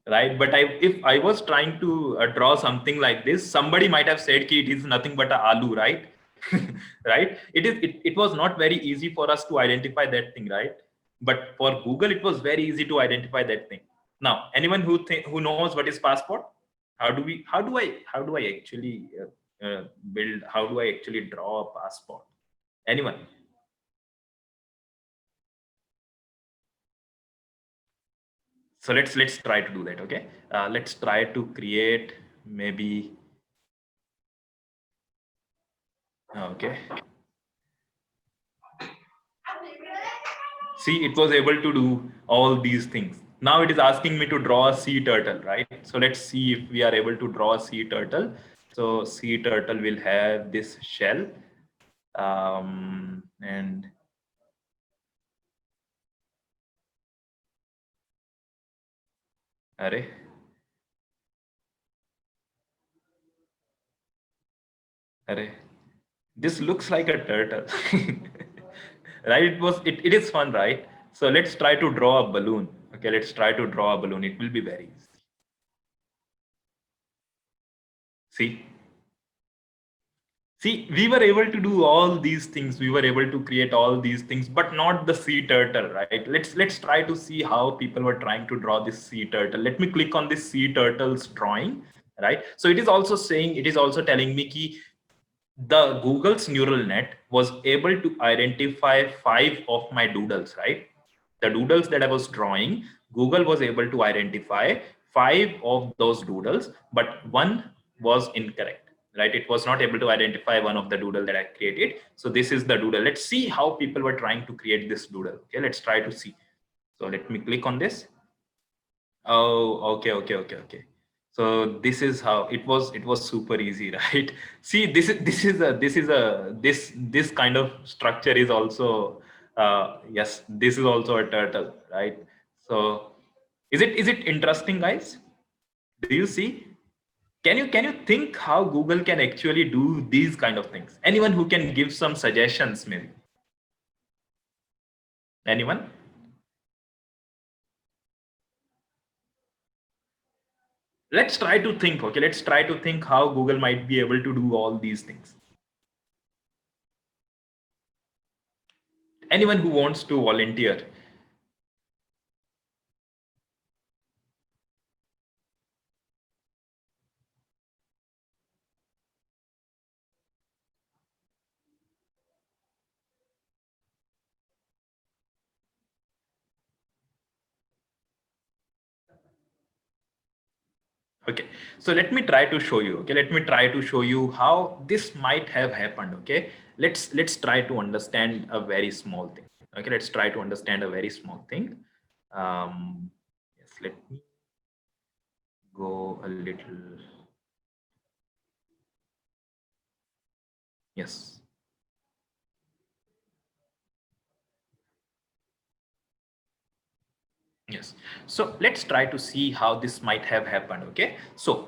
Speaker 1: right? But if I was trying to draw something like this, somebody might have said ki it is nothing but a aloo, right? Right? It was not very easy for us to identify that thing, right? But for Google, it was very easy to identify that thing. Now, anyone who knows what is passport? How do I actually build? How do I actually draw a passport? Anyone? So let's try to do that. Okay, let's try to create maybe. Okay, see, it was able to do all these things. Now it is asking me to draw a sea turtle, right? So let's see if we are able to draw a sea turtle. So sea turtle will have this shell, and array. This looks like a turtle. Right? It is fun, right? So let's try to draw a balloon. Okay, let's try to draw a balloon. It will be very easy. See, we were able to do all these things. We were able to create all these things, but not the sea turtle, right? Let's try to see how people were trying to draw this sea turtle. Let me click on this sea turtle's drawing. right? So it is also saying, it is also telling me ki the Google's neural net was able to identify 5 of my doodles, right? The doodles that I was drawing, Google was able to identify 5 of those doodles, but one was incorrect, right? It was not able to identify one of the doodle that I created. So this is the doodle. Let's see how people were trying to create this doodle. Okay, let's try to see. So let me click on this. Oh, okay. So this is how it was. It was super easy, right? See, this kind of structure is also yes, this is also a turtle, right? So is it interesting, guys? Do you see? Can you think how Google can actually do these kind of things? Anyone who can give some suggestions, maybe? Anyone? Let's try to think. Okay, let's try to think how Google might be able to do all these things. Anyone who wants to volunteer? Okay, so let me try to show you. Okay, let me try to show you how this might have happened. Okay, let's try to understand a very small thing. Okay, let's try to understand a very small thing. Yes, let me go a little. Yes. Yes. So let's try to see how this might have happened. Okay. So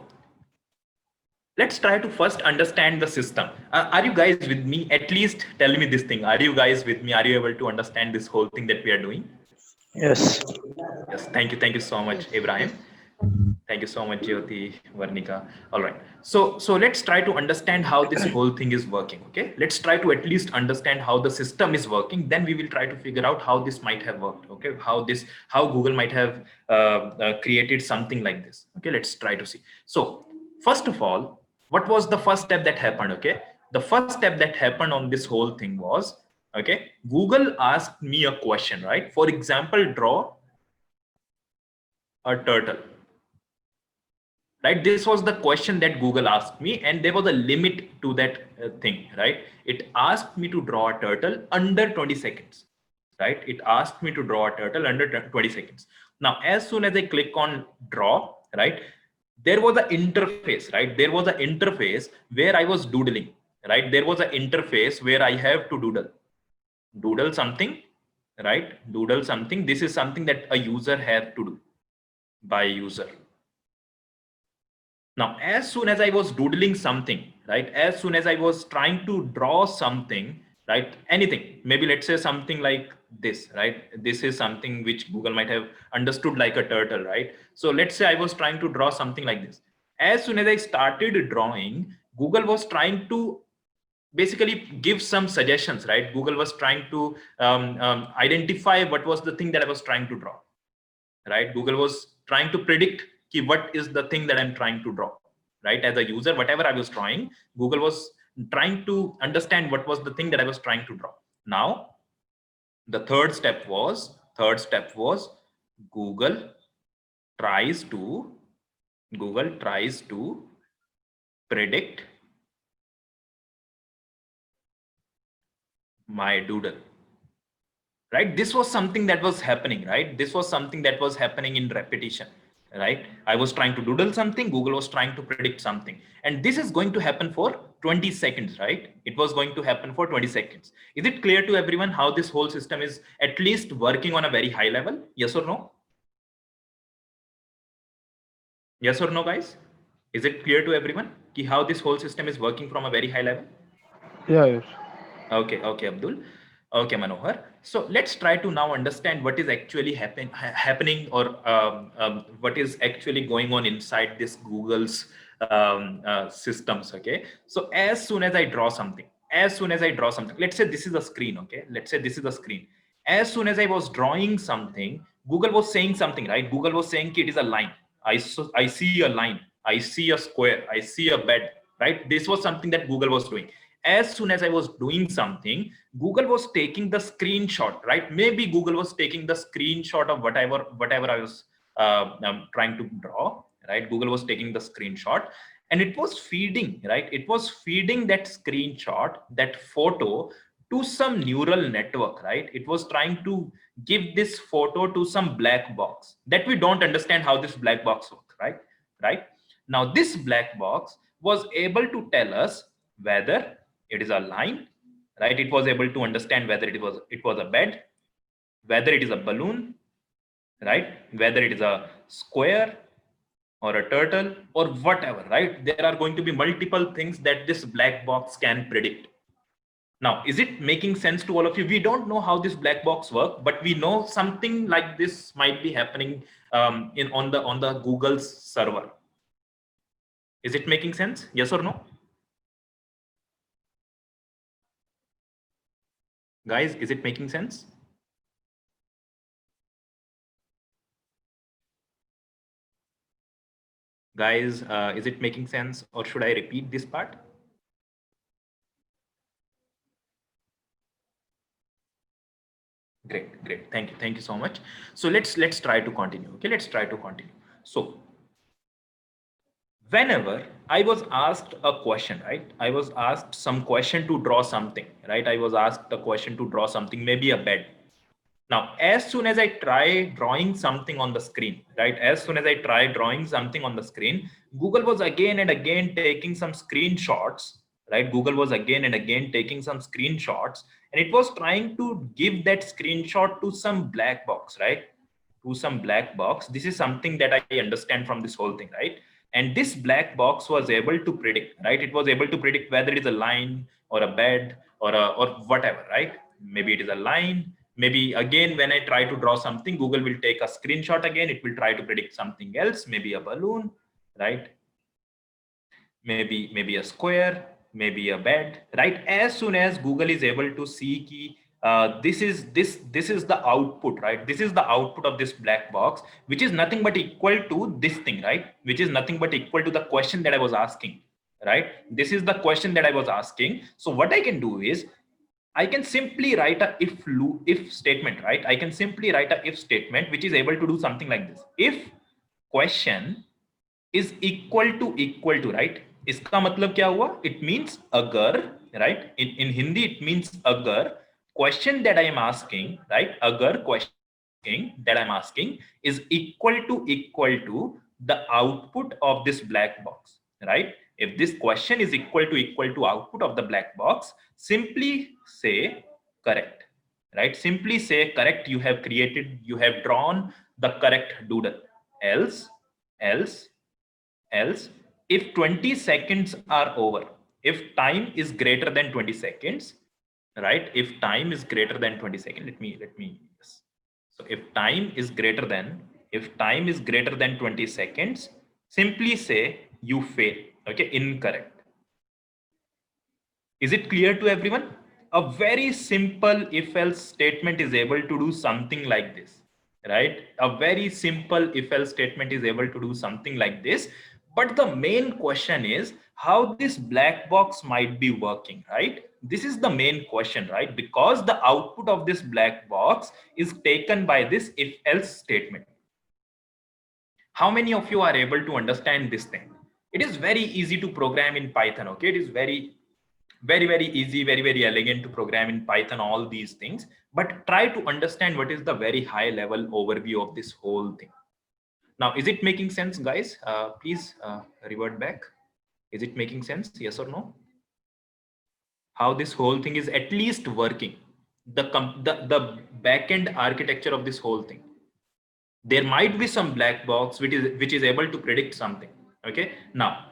Speaker 1: let's try to first understand the system. Are you guys with me? At least tell me this thing. Are you guys with me? Are you able to understand this whole thing that we are doing?
Speaker 2: Yes.
Speaker 1: Yes. Thank you. Thank you so much, Ibrahim. Thank you so much, Jyoti, Varnika. All right. So let's try to understand how this whole thing is working. Okay. Let's try to at least understand how the system is working. Then we will try to figure out how this might have worked. Okay. How Google might have created something like this. Okay. Let's try to see. So first of all, what was the first step that happened? Okay. The first step that happened on this whole thing was, okay, Google asked me a question, right? For example, draw a turtle. Right, this was the question that Google asked me, and there was a limit to that thing, right? It asked me to draw a turtle under 20 seconds, right? It asked me to draw a turtle under 20 seconds. Now, as soon as I click on draw, right, there was an interface, right? There was an interface where I was doodling, right? There was an interface where I have to doodle something, right? Doodle something. This is something that a user has to do by user. Now, as soon as I was doodling something, right, as soon as I was trying to draw something, right, anything, maybe let's say something like this, right? This is something which Google might have understood like a turtle, right? So let's say I was trying to draw something like this. As soon as I started drawing, Google was trying to basically give some suggestions, right? Google was trying to identify what was the thing that I was trying to draw, right? Google was trying to predict what is the thing that I'm trying to draw, right? As a user, whatever I was drawing, Google was trying to understand what was the thing that I was trying to draw. Now, the third step was Google tries to predict my doodle. Right, this was something that was happening, right? This was something that was happening in repetition, right? I was trying to doodle something, Google was trying to predict something, and this is going to happen for 20 seconds, right? It was going to happen for 20 seconds. Is it clear to everyone how this whole system is at least working on a very high level? Yes or no? Yes or no, guys? Is it clear to everyone how this whole system is working from a very high level?
Speaker 5: Yeah, yes.
Speaker 1: Okay, Abdul. Okay, Manohar. So let's try to now understand what is actually happening, or what is actually going on inside this Google's systems. Okay. So as soon as I draw something, let's say this is a screen. Okay. Let's say this is a screen. As soon as I was drawing something, Google was saying something, right? Google was saying it is a line. I see a line. I see a square, I see a bed, right? This was something that Google was doing. As soon as I was doing something, Google was taking the screenshot, right? Maybe Google was taking the screenshot of whatever I was trying to draw, right? Google was taking the screenshot and it was feeding, right? It was feeding that screenshot, that photo to some neural network, right? It was trying to give this photo to some black box that we don't understand how this black box works, right? Now this black box was able to tell us whether it is a line, right? It was able to understand whether it was a bed, whether it is a balloon, right? Whether it is a square or a turtle or whatever, right? There are going to be multiple things that this black box can predict. Now, is it making sense to all of you? We don't know how this black box works, but we know something like this might be happening on the Google's server. Is it making sense? Yes or no? Guys, is it making sense? Guys, is it making sense, or should I repeat this part? Great. Thank you so much. So let's try to continue. Okay, let's try to continue. So whenever I was asked a question, right? I was asked some question to draw something, right? I was asked a question to draw something, maybe a bed. Now, as soon as I try drawing something on the screen, right? As soon as I try drawing something on the screen, Google was again and again taking some screenshots, right? Google was again and again taking some screenshots, and it was trying to give that screenshot to some black box, right? To some black box. This is something that I understand from this whole thing, right? And this black box was able to predict, right? It was able to predict whether it is a line or a bed or whatever, right? Maybe it is a line. Maybe again, when I try to draw something, Google will take a screenshot again. It will try to predict something else, maybe a balloon, right? Maybe a square, maybe a bed, right? As soon as Google is able to see key, this is the output, right? This is the output of this black box, which is nothing but equal to this thing, right? Which is nothing but equal to the question that I was asking, right? This is the question that I was asking. So what I can do is I can simply write a if statement, right? I can simply write a if statement, which is able to do something like this. If question is equal to, right? इसका मतलब क्या हुआ? It means agar, right? In Hindi, it means agar. Question that I am asking, right? Agar question that I'm asking is equal to the output of this black box, right? If this question is equal to output of the black box, simply say correct, right? Simply say correct. You have drawn the correct doodle. Else, if 20 seconds are over, if time is greater than 20 seconds, right? If time is greater than 20 seconds, let me yes. So if time is greater than 20 seconds, simply say you fail. Okay, incorrect. Is it clear to everyone? A very simple if else statement is able to do something like this, right? A very simple if else statement is able to do something like this. But the main question is how this black box might be working, right? This is the main question, right? Because the output of this black box is taken by this if else statement. How many of you are able to understand this thing? It is very easy to program in Python. Okay, it is very easy, very elegant to program in Python, all these things, but try to understand what is the very high level overview of this whole thing. Now, is it making sense, guys? Please revert back. Is it making sense? Yes or no? How this whole thing is at least working, the backend architecture of this whole thing. There might be some black box which is able to predict something. Okay, now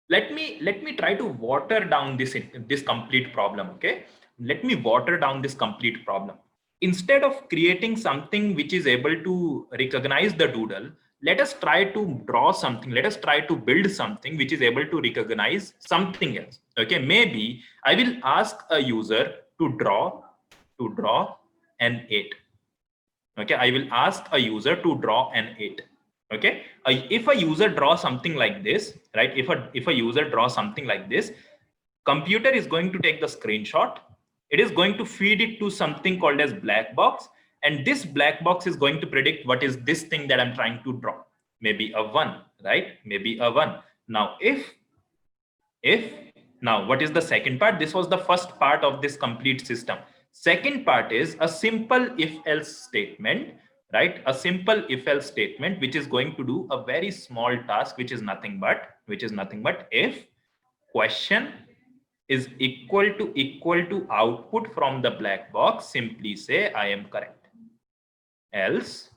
Speaker 1: let me try to water down this complete problem. Okay, let me water down this complete problem. Instead of creating something which is able to recognize the doodle, let us try to draw something. Let us try to build something which is able to recognize something else. Okay, maybe I will ask a user to draw an 8. Okay, I will ask a user to draw an 8. Okay, if a user draws something like this, right? If a user draws something like this, computer is going to take the screenshot. It is going to feed it to something called as black box, and this black box is going to predict what is this thing that I'm trying to draw. Maybe a 1, right? Maybe a 1. Now, if now what is the second part? This was the first part of this complete system. Second part is a simple if else statement, right? A simple if else statement which is going to do a very small task, which is nothing but if question is equal to output from the black box, simply say I am correct, else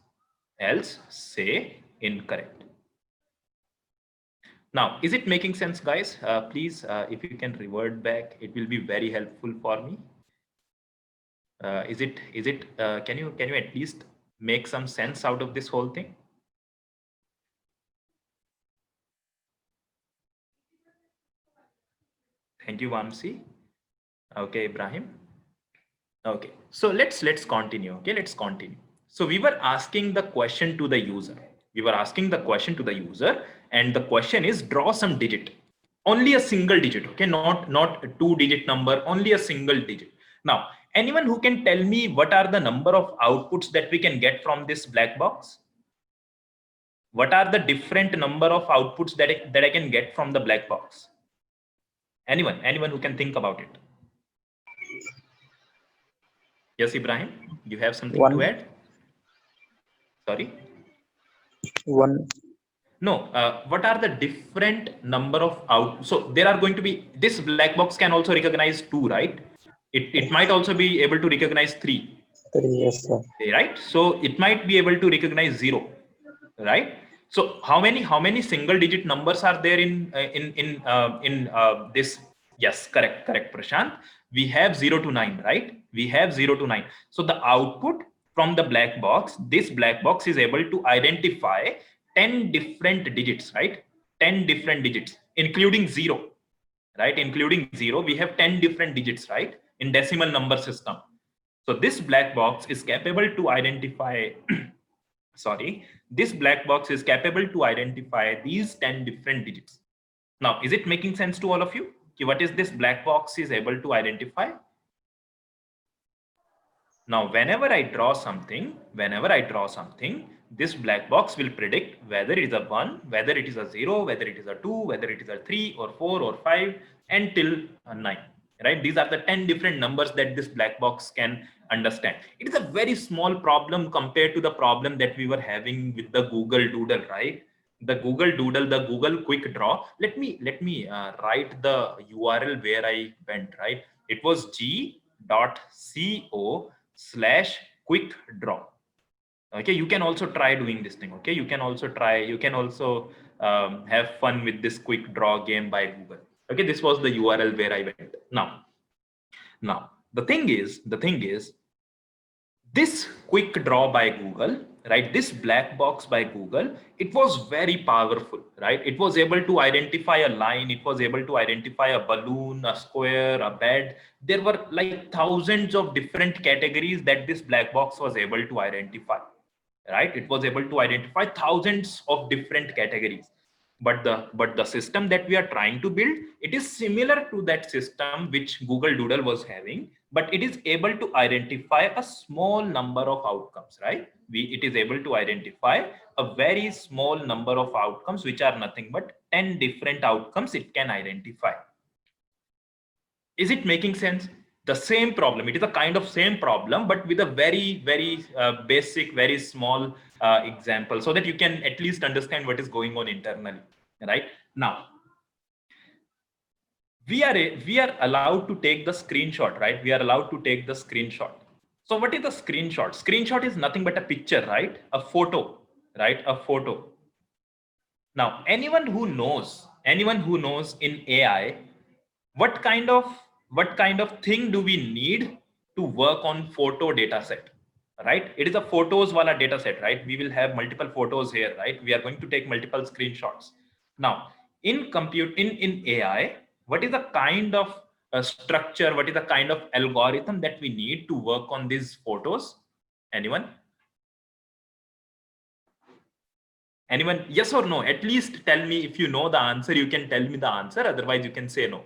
Speaker 1: say incorrect. Now, is it making sense, guys? Please, if you can revert back, it will be very helpful for me. Can you at least make some sense out of this whole thing? Thank you, Vamsi. Okay, Ibrahim. Okay, so let's continue. Okay, let's continue. So we were asking the question to the user. And the question is draw some digit, only a single digit. Okay, not a 2-digit number, only a single digit. Now, anyone who can tell me what are the number of outputs that we can get from this black box? What are the different number of outputs that I can get from the black box? Anyone who can think about it? Yes, Ibrahim, you have something to add? Sorry?
Speaker 2: 1.
Speaker 1: No, what are the different number of out? So there are going to be, this black box can also recognize 2, right? It might also be able to recognize 3.
Speaker 2: 3, yes, sir.
Speaker 1: Right? So it might be able to recognize 0, right? So how many single digit numbers are there in this? Yes, correct, Prashant. We have 0 to 9, right? We have 0 to 9. So the output from the black box, this black box is able to identify 10 different digits, right? 10 different digits, including 0, right? Including 0, we have 10 different digits, right? In decimal number system. So this black box is capable to identify, this black box is capable to identify these 10 different digits. Now, is it making sense to all of you? What is this black box is able to identify? Now, whenever I draw something, this black box will predict whether it is a 1, whether it is a 0, whether it is a 2, whether it is a 3 or 4 or 5 until 9. Right? These are the 10 different numbers that this black box can understand. It is a very small problem compared to the problem that we were having with the Google Doodle, right? The Google Doodle, the Google Quick Draw. Let me write the URL where I went, right? It was g.co/quick draw. Okay, you can also try doing this thing. Okay, you can also have fun with this quick draw game by Google. Okay, this was the URL where I went. Now the thing is this quick draw by Google, right? This black box by Google, it was very powerful, right? It was able to identify a line. It was able to identify a balloon, a square, a bed. There were like thousands of different categories that this black box was able to identify, right? It was able to identify thousands of different categories. But the system that we are trying to build, it is similar to that system which Google Doodle was having, but it is able to identify a small number of outcomes, right? It is able to identify a very small number of outcomes, which are nothing but 10 different outcomes it can identify. Is it making sense? The same problem, it is a kind of same problem, but with a very basic, very small example, so that you can at least understand what is going on internally, right? Now we are allowed to take the screenshot, right? We are allowed to take the screenshot. So what is the screenshot? Screenshot is nothing but a picture, right? A photo, right? A photo. Now anyone who knows in AI, what kind of thing do we need to work on photo data set, right? It is a photos wala data set, right? We will have multiple photos here, right? We are going to take multiple screenshots. Now in AI, what is the kind of structure, what is the kind of algorithm that we need to work on these photos? Anyone? Anyone? Yes or no? At least tell me if you know the answer. You can tell me the answer. Otherwise, you can say no.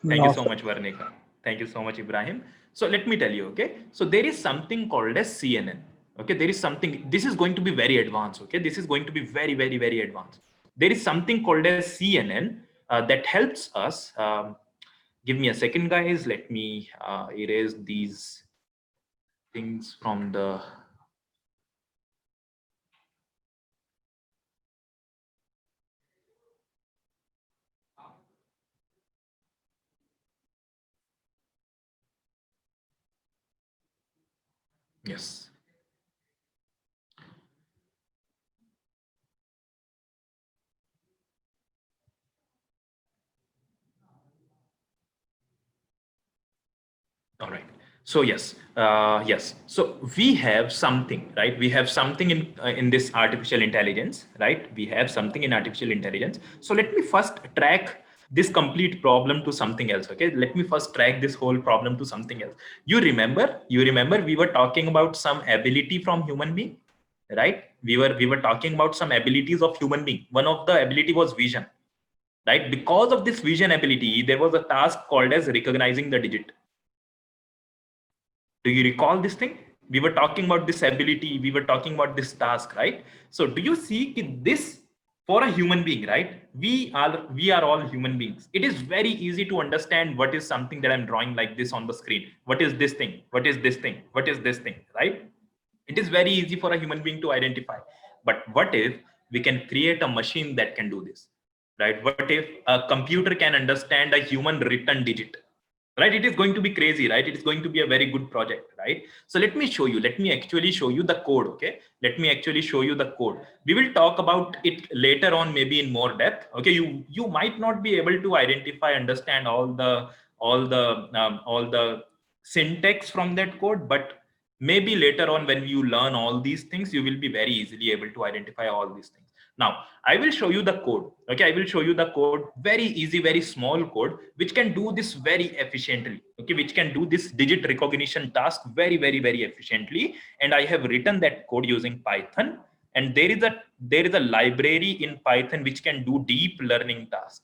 Speaker 1: Thank you so much, Varnika. Thank you so much, Ibrahim. So let me tell you, okay? So there is something called as CNN. Okay, there is something, this is going to be very advanced. Okay, this is going to be very, very, very advanced. There is something called as CNN that helps us. Give me a second, guys. Let me erase these things from the. Yes. All right. So yes, yes. So we have something, right? We have something in this artificial intelligence, right? We have something in artificial intelligence. So let me first track this complete problem to something else. Okay. Let me first track this whole problem to something else. You remember we were talking about some ability from human being, right? We were talking about some abilities of human being. One of the ability was vision, right? Because of this vision ability, there was a task called as recognizing the digit. Do you recall this thing? We were talking about this ability, we were talking about this task, right? So do you see this for a human being, right? We are all human beings. It is very easy to understand what is something that I'm drawing like this on the screen. What is this thing? What is this thing? What is this thing, right? It is very easy for a human being to identify. But what if we can create a machine that can do this, right? What if a computer can understand a human written digit? Right, it is going to be crazy, right? It is going to be a very good project, right? So let me show you, let me actually show you the code. Okay, let me actually show you the code. We will talk about it later on, maybe in more depth. Okay, you might not be able to identify, understand all the syntax from that code, but maybe later on when you learn all these things, you will be very easily able to identify all these things. Now, I will show you the code. Okay, I will show you the code, very easy, very small code, which can do this very efficiently. Okay, which can do this digit recognition task very, very, very efficiently. And I have written that code using Python. And there is a library in Python which can do deep learning task.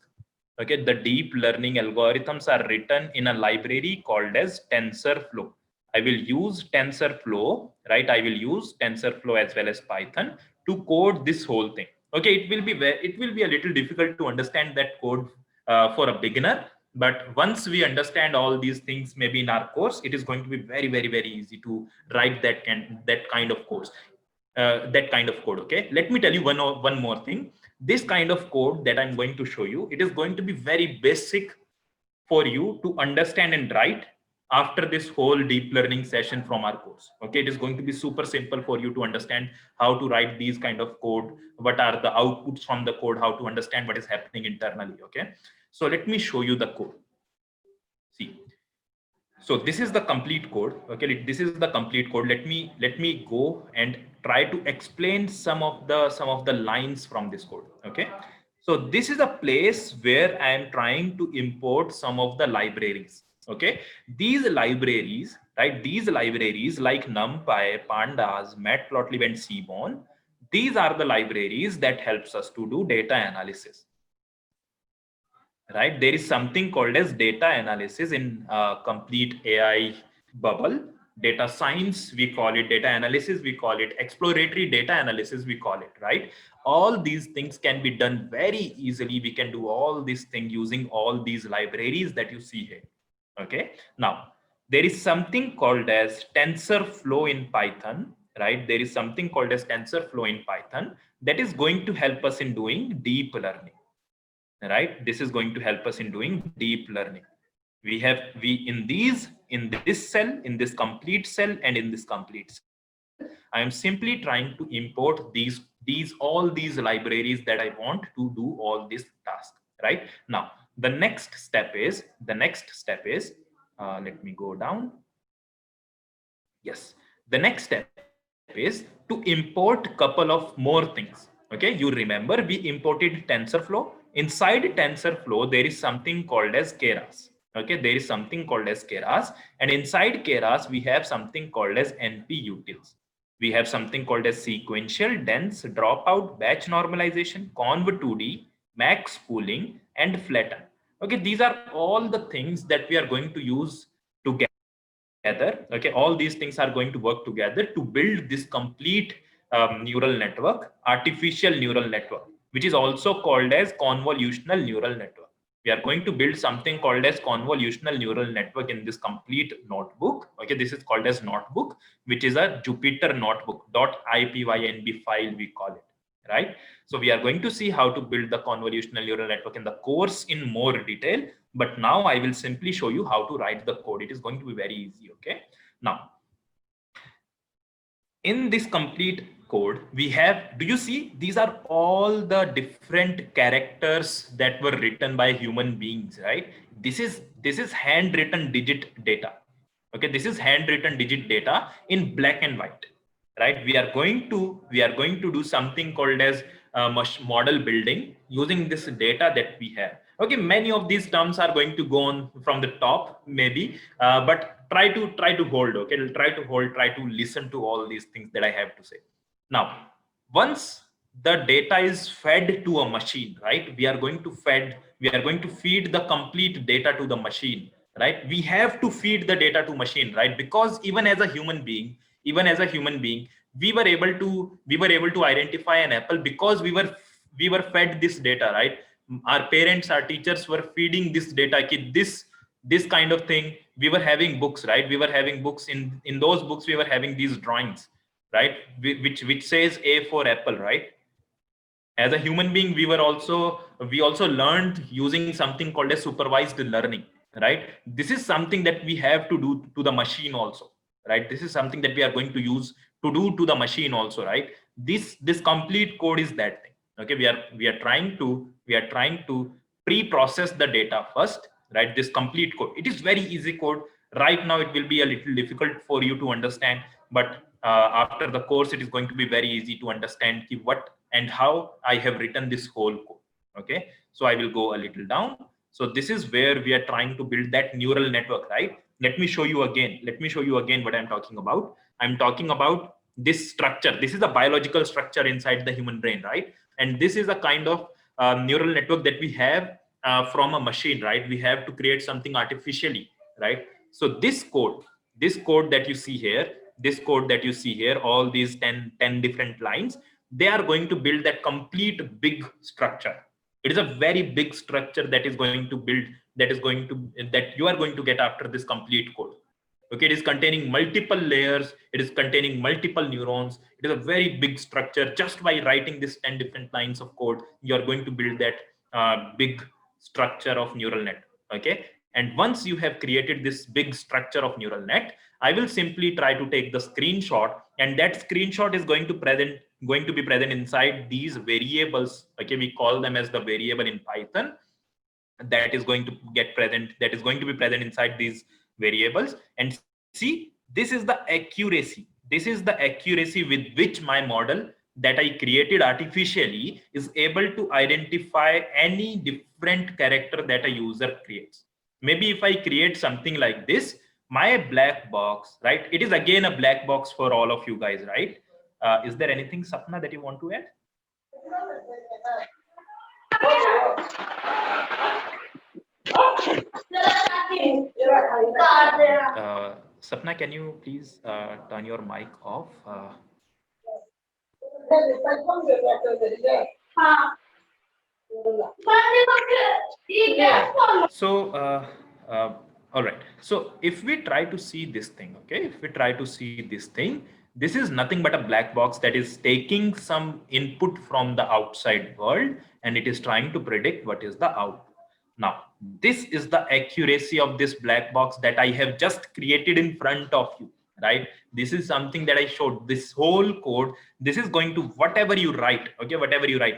Speaker 1: Okay, the deep learning algorithms are written in a library called as TensorFlow. I will use TensorFlow, right? I will use TensorFlow as well as Python to code this whole thing. Okay, it will be a little difficult to understand that code for a beginner, but once we understand all these things, maybe in our course, it is going to be very, very, very easy to write that kind of course, that kind of code. Okay, let me tell you one more thing. This kind of code that I'm going to show you, it is going to be very basic for you to understand and write after this whole deep learning session from our course. Okay, it is going to be super simple for you to understand how to write these kind of code, what are the outputs from the code, how to understand what is happening internally. Okay, so let me show you the code. See, so this is the complete code. Okay, this is the complete code. Let me go and try to explain some of the lines from this code. Okay, so this is a place where I am trying to import some of the libraries. Okay, these libraries, right? These libraries like NumPy, Pandas, Matplotlib, and Seaborn. These are the libraries that helps us to do data analysis. Right, there is something called as data analysis in complete AI bubble. Data science, we call it. Data analysis, we call it. Exploratory data analysis, we call it. Right, all these things can be done very easily. We can do all these things using all these libraries that you see here. Okay, now there is something called as TensorFlow in Python. Right, there is something called as TensorFlow in Python that is going to help us in doing deep learning. Right, this is going to help us in doing deep learning. In this cell, in this complete cell, and in this complete cell, I am simply trying to import all these libraries that I want to do all this task. Right, now the next step is let me go down. Yes, the next step is to import couple of more things. Okay, you remember we imported TensorFlow. Inside TensorFlow, there is something called as Keras. Okay, there is something called as Keras, and inside Keras we have something called as NP utils. We have something called as sequential, dense, dropout, batch normalization, conv 2D, max pooling, and flatten. Okay, these are all the things that we are going to use together. Okay, all these things are going to work together to build this complete neural network, artificial neural network, which is also called as convolutional neural network. We are going to build something called as convolutional neural network in this complete notebook. Okay, this is called as notebook, which is a Jupyter notebook .ipynb file we call it, right? So we are going to see how to build the convolutional neural network in the course in more detail, but now I will simply show you how to write the code. It is going to be very easy. Okay, now in this complete code we have, do you see, these are all the different characters that were written by human beings, right? This is handwritten digit data. Okay, this is handwritten digit data in black and white, right? We are going to do something called as model building using this data that we have. Okay, many of these terms are going to go on from the top maybe, but try to hold. Okay, try to listen to all these things that I have to say. Now, once the data is fed to a machine, right? We are going to feed the complete data to the machine, right? We have to feed the data to machine, right? Because even as a human being, we were able to identify an apple because we were fed this data, right? Our parents, our teachers were feeding this data, this kind of thing. We were having books, right? We were having books. In those books we were having these drawings, right? Which says A for apple, right? As a human being, we also learned using something called as supervised learning, right? This is something that we have to do to the machine also, right? This is something that we are going to use to do to the machine also, right? This complete code is that thing. Okay, we are trying to pre-process the data first, right? This complete code, it is very easy code. Right now it will be a little difficult for you to understand, but after the course it is going to be very easy to understand what and how I have written this whole code. Okay, so I will go a little down. So this is where we are trying to build that neural network, right? Let me show you again what I'm talking about. I'm talking about this structure. This is a biological structure inside the human brain, right? And this is a kind of neural network that we have from a machine, right? We have to create something artificially, right? So this code that you see here, all these 10 different lines, they are going to build that complete big structure. It is a very big structure that is going to build, that you are going to get after this complete code. Okay, it is containing multiple layers, it is containing multiple neurons. It is a very big structure. Just by writing this 10 different lines of code, you are going to build that big structure of neural net. Okay, and once you have created this big structure of neural net, I will simply try to take the screenshot, and that screenshot is going to be present inside these variables. Okay, we call them as the variable in Python. That is going to be present inside these variables. And see, this is the accuracy with which my model that I created artificially is able to identify any different character that a user creates. Maybe if I create something like this, my black box, right? It is again a black box for all of you guys, right? Is there anything, Sapna, that you want to add? Sapna, can you please turn your mic off? So, all right. So if we try to see this thing, okay, this is nothing but a black box that is taking some input from the outside world, and it is trying to predict what is the output. Now, this is the accuracy of this black box that I have just created in front of you, right? This is something that I showed. This whole code, this is going to, whatever you write, okay,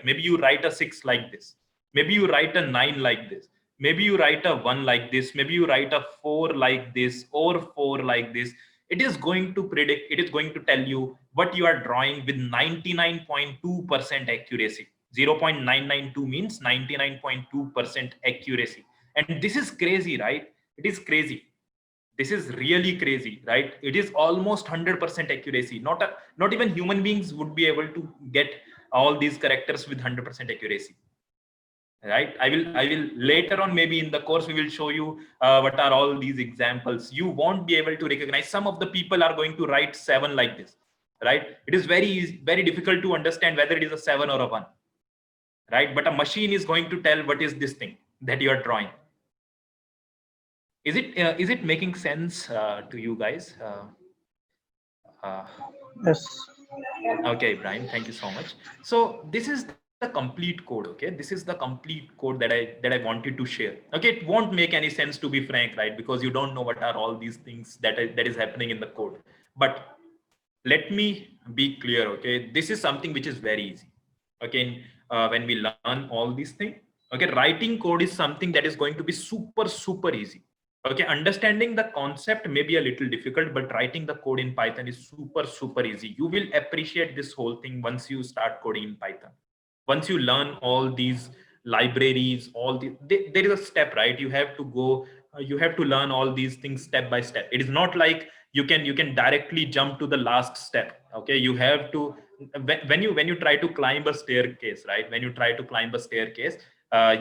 Speaker 1: maybe you write a 6 like this, maybe you write a 9 like this, maybe you write a 1 like this, maybe you write a 4 like this, or 4 like this. It is going to predict, it is going to tell you what you are drawing with 99.2% accuracy. 0.992 means 99.2% accuracy. And this is crazy, right? It is crazy. This is really crazy, right? It is almost 100% accuracy. Not even human beings would be able to get all these characters with 100% accuracy, right? I will later on, maybe in the course, we will show you what are all these examples. You won't be able to recognize. Some of the people are going to write 7 like this, right? It is very easy, very difficult to understand whether it is a 7 or a 1, right? But a machine is going to tell what is this thing that you are drawing. Is it making sense to you guys?
Speaker 3: Yes.
Speaker 1: Okay, Brian, thank you so much. So this is the complete code. Okay, this is the complete code that I wanted to share. Okay, it won't make any sense, to be frank, right? Because you don't know what are all these things that is happening in the code. But let me be clear. Okay, this is something which is very easy. Okay, when we learn all these things, okay, writing code is something that is going to be super easy. Okay, understanding the concept may be a little difficult, but writing the code in Python is super easy. You will appreciate this whole thing once you start coding in Python. Once you learn all these libraries, there is a step, right? You have to go, you have to learn all these things step by step. It is not like you can directly jump to the last step. Okay, you have to, when you try to climb a staircase, right? When you try to climb a staircase,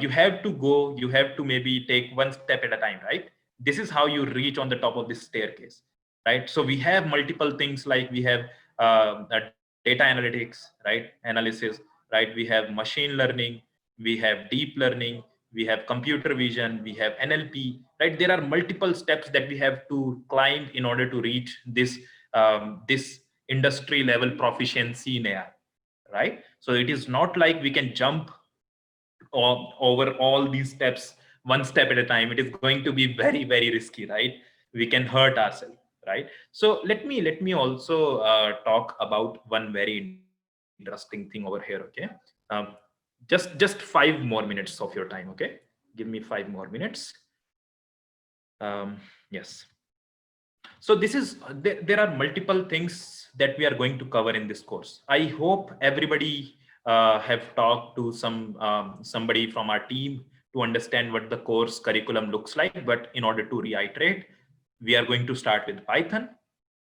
Speaker 1: you have to maybe take one step at a time, right? This is how you reach on the top of this staircase, right? So we have multiple things, like we have data analytics, right? Analysis, right? We have machine learning, we have deep learning, we have computer vision, we have NLP, right? There are multiple steps that we have to climb in order to reach this this industry level proficiency in AI, right? So it is not like we can jump over all these steps one step at a time. It is going to be very risky, right? We can hurt ourselves, right? So let me also talk about one very interesting thing over here. Okay, just 5 more minutes of your time. Okay, give me 5 more minutes. Yes. So this is, there are multiple things that we are going to cover in this course. I hope everybody have talked to somebody from our team to understand what the course curriculum looks like. But in order to reiterate, we are going to start with Python,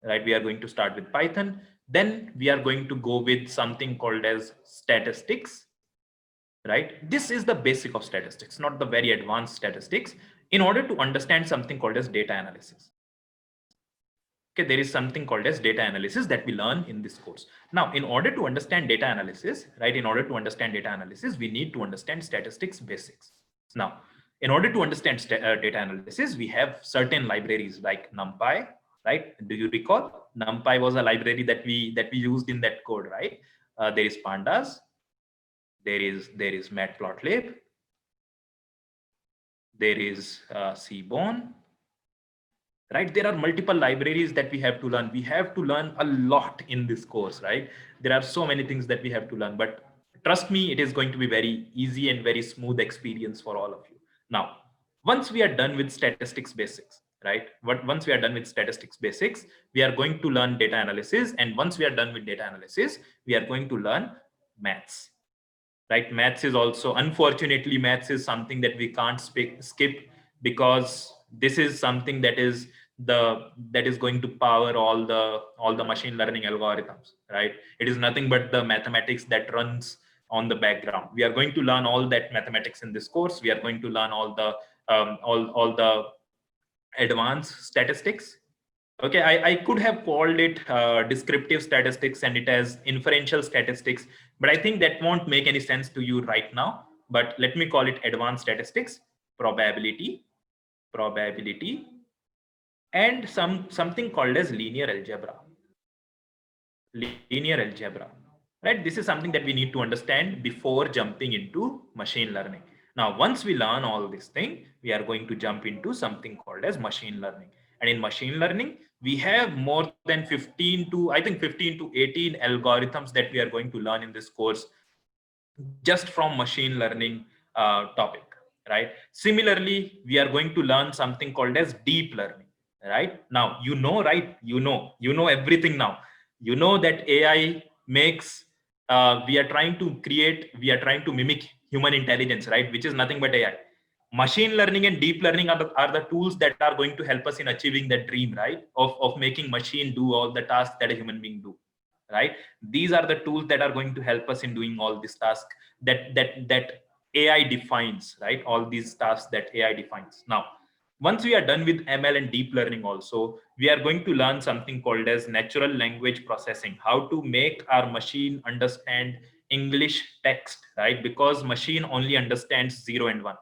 Speaker 1: right? We are going to start with Python. Then we are going to go with something called as statistics, right? This is the basic of statistics, not the very advanced statistics, in order to understand something called as data analysis. Okay, there is something called as data analysis that we learn in this course. Now, in order to understand data analysis, right? In order to understand data analysis, we need to understand statistics basics. Now, in order to understand data analysis, we have certain libraries like NumPy, right? Do you recall? NumPy was a library that we used in that code, right? There is Pandas, there is Matplotlib, there is Seaborn, right? There are multiple libraries that we have to learn. We have to learn a lot in this course, right? There are so many things that we have to learn, but trust me, it is going to be very easy and very smooth experience for all of you. Now, once we are done with statistics basics, right? Once we are done with statistics basics, we are going to learn data analysis. And once we are done with data analysis, we are going to learn maths, right? Maths is also, unfortunately, maths is something that we can't skip, because this is something that is going to power all the machine learning algorithms, right? It is nothing but the mathematics that runs on the background. We are going to learn all that mathematics in this course. We are going to learn all the advanced statistics. Okay, I could have called it descriptive statistics and it as inferential statistics, but I think that won't make any sense to you right now. But let me call it advanced statistics, probability, and something called as linear algebra. Right? This is something that we need to understand before jumping into machine learning. Now, once we learn all this thing, we are going to jump into something called as machine learning. And in machine learning, we have more than 15 to 18 algorithms that we are going to learn in this course, just from machine learning topic, right? Similarly, we are going to learn something called as deep learning, right? Now, right? You know everything now. You know that AI makes, we are trying to mimic human intelligence, right? Which is nothing but AI. machine learning and deep learning are the tools that are going to help us in achieving that dream, right? Of making machine do all the tasks that a human being do, right? These are the tools that are going to help us in doing all these tasks that AI defines, right? All these tasks that AI defines. Now, once we are done with ML and deep learning also, we are going to learn something called as natural language processing, how to make our machine understand English text, right? Because machine only understands 0 and 1,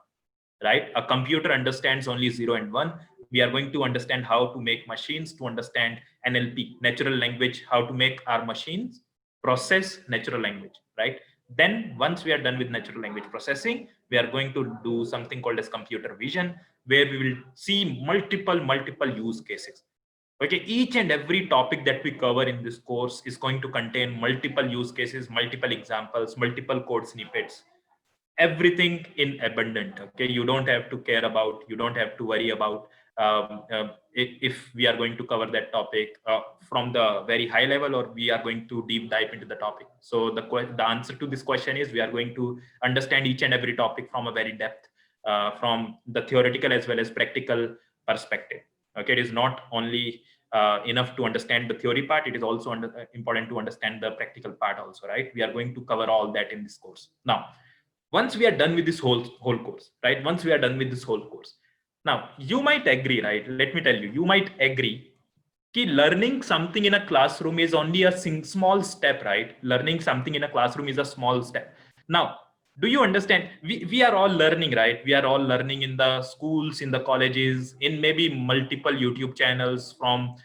Speaker 1: right? A computer understands only 0 and 1. We are going to understand how to make machines to understand NLP, natural language, how to make our machines process natural language, right? Then once we are done with natural language processing, we are going to do something called as computer vision, where we will see multiple use cases. Okay, each and every topic that we cover in this course is going to contain multiple use cases, multiple examples, multiple code snippets, everything in abundant. Okay, you don't have to care about, you don't have to worry about if we are going to cover that topic from the very high level, or we are going to deep dive into the topic. So the answer to this question is we are going to understand each and every topic from a very depth, from the theoretical as well as practical perspective. Okay, it is not only enough to understand the theory part, it is also important to understand the practical part also, right? We are going to cover all that in this course. Now, once we are done with this whole course, right? Once we are done with this whole course, now you might agree, right? Let me tell you, you might agree that learning something in a classroom is only a small step, right? Learning something in a classroom is a small step. Now, do you understand? We are all learning, right? We are all learning in the schools, in the colleges, in maybe multiple YouTube channels, from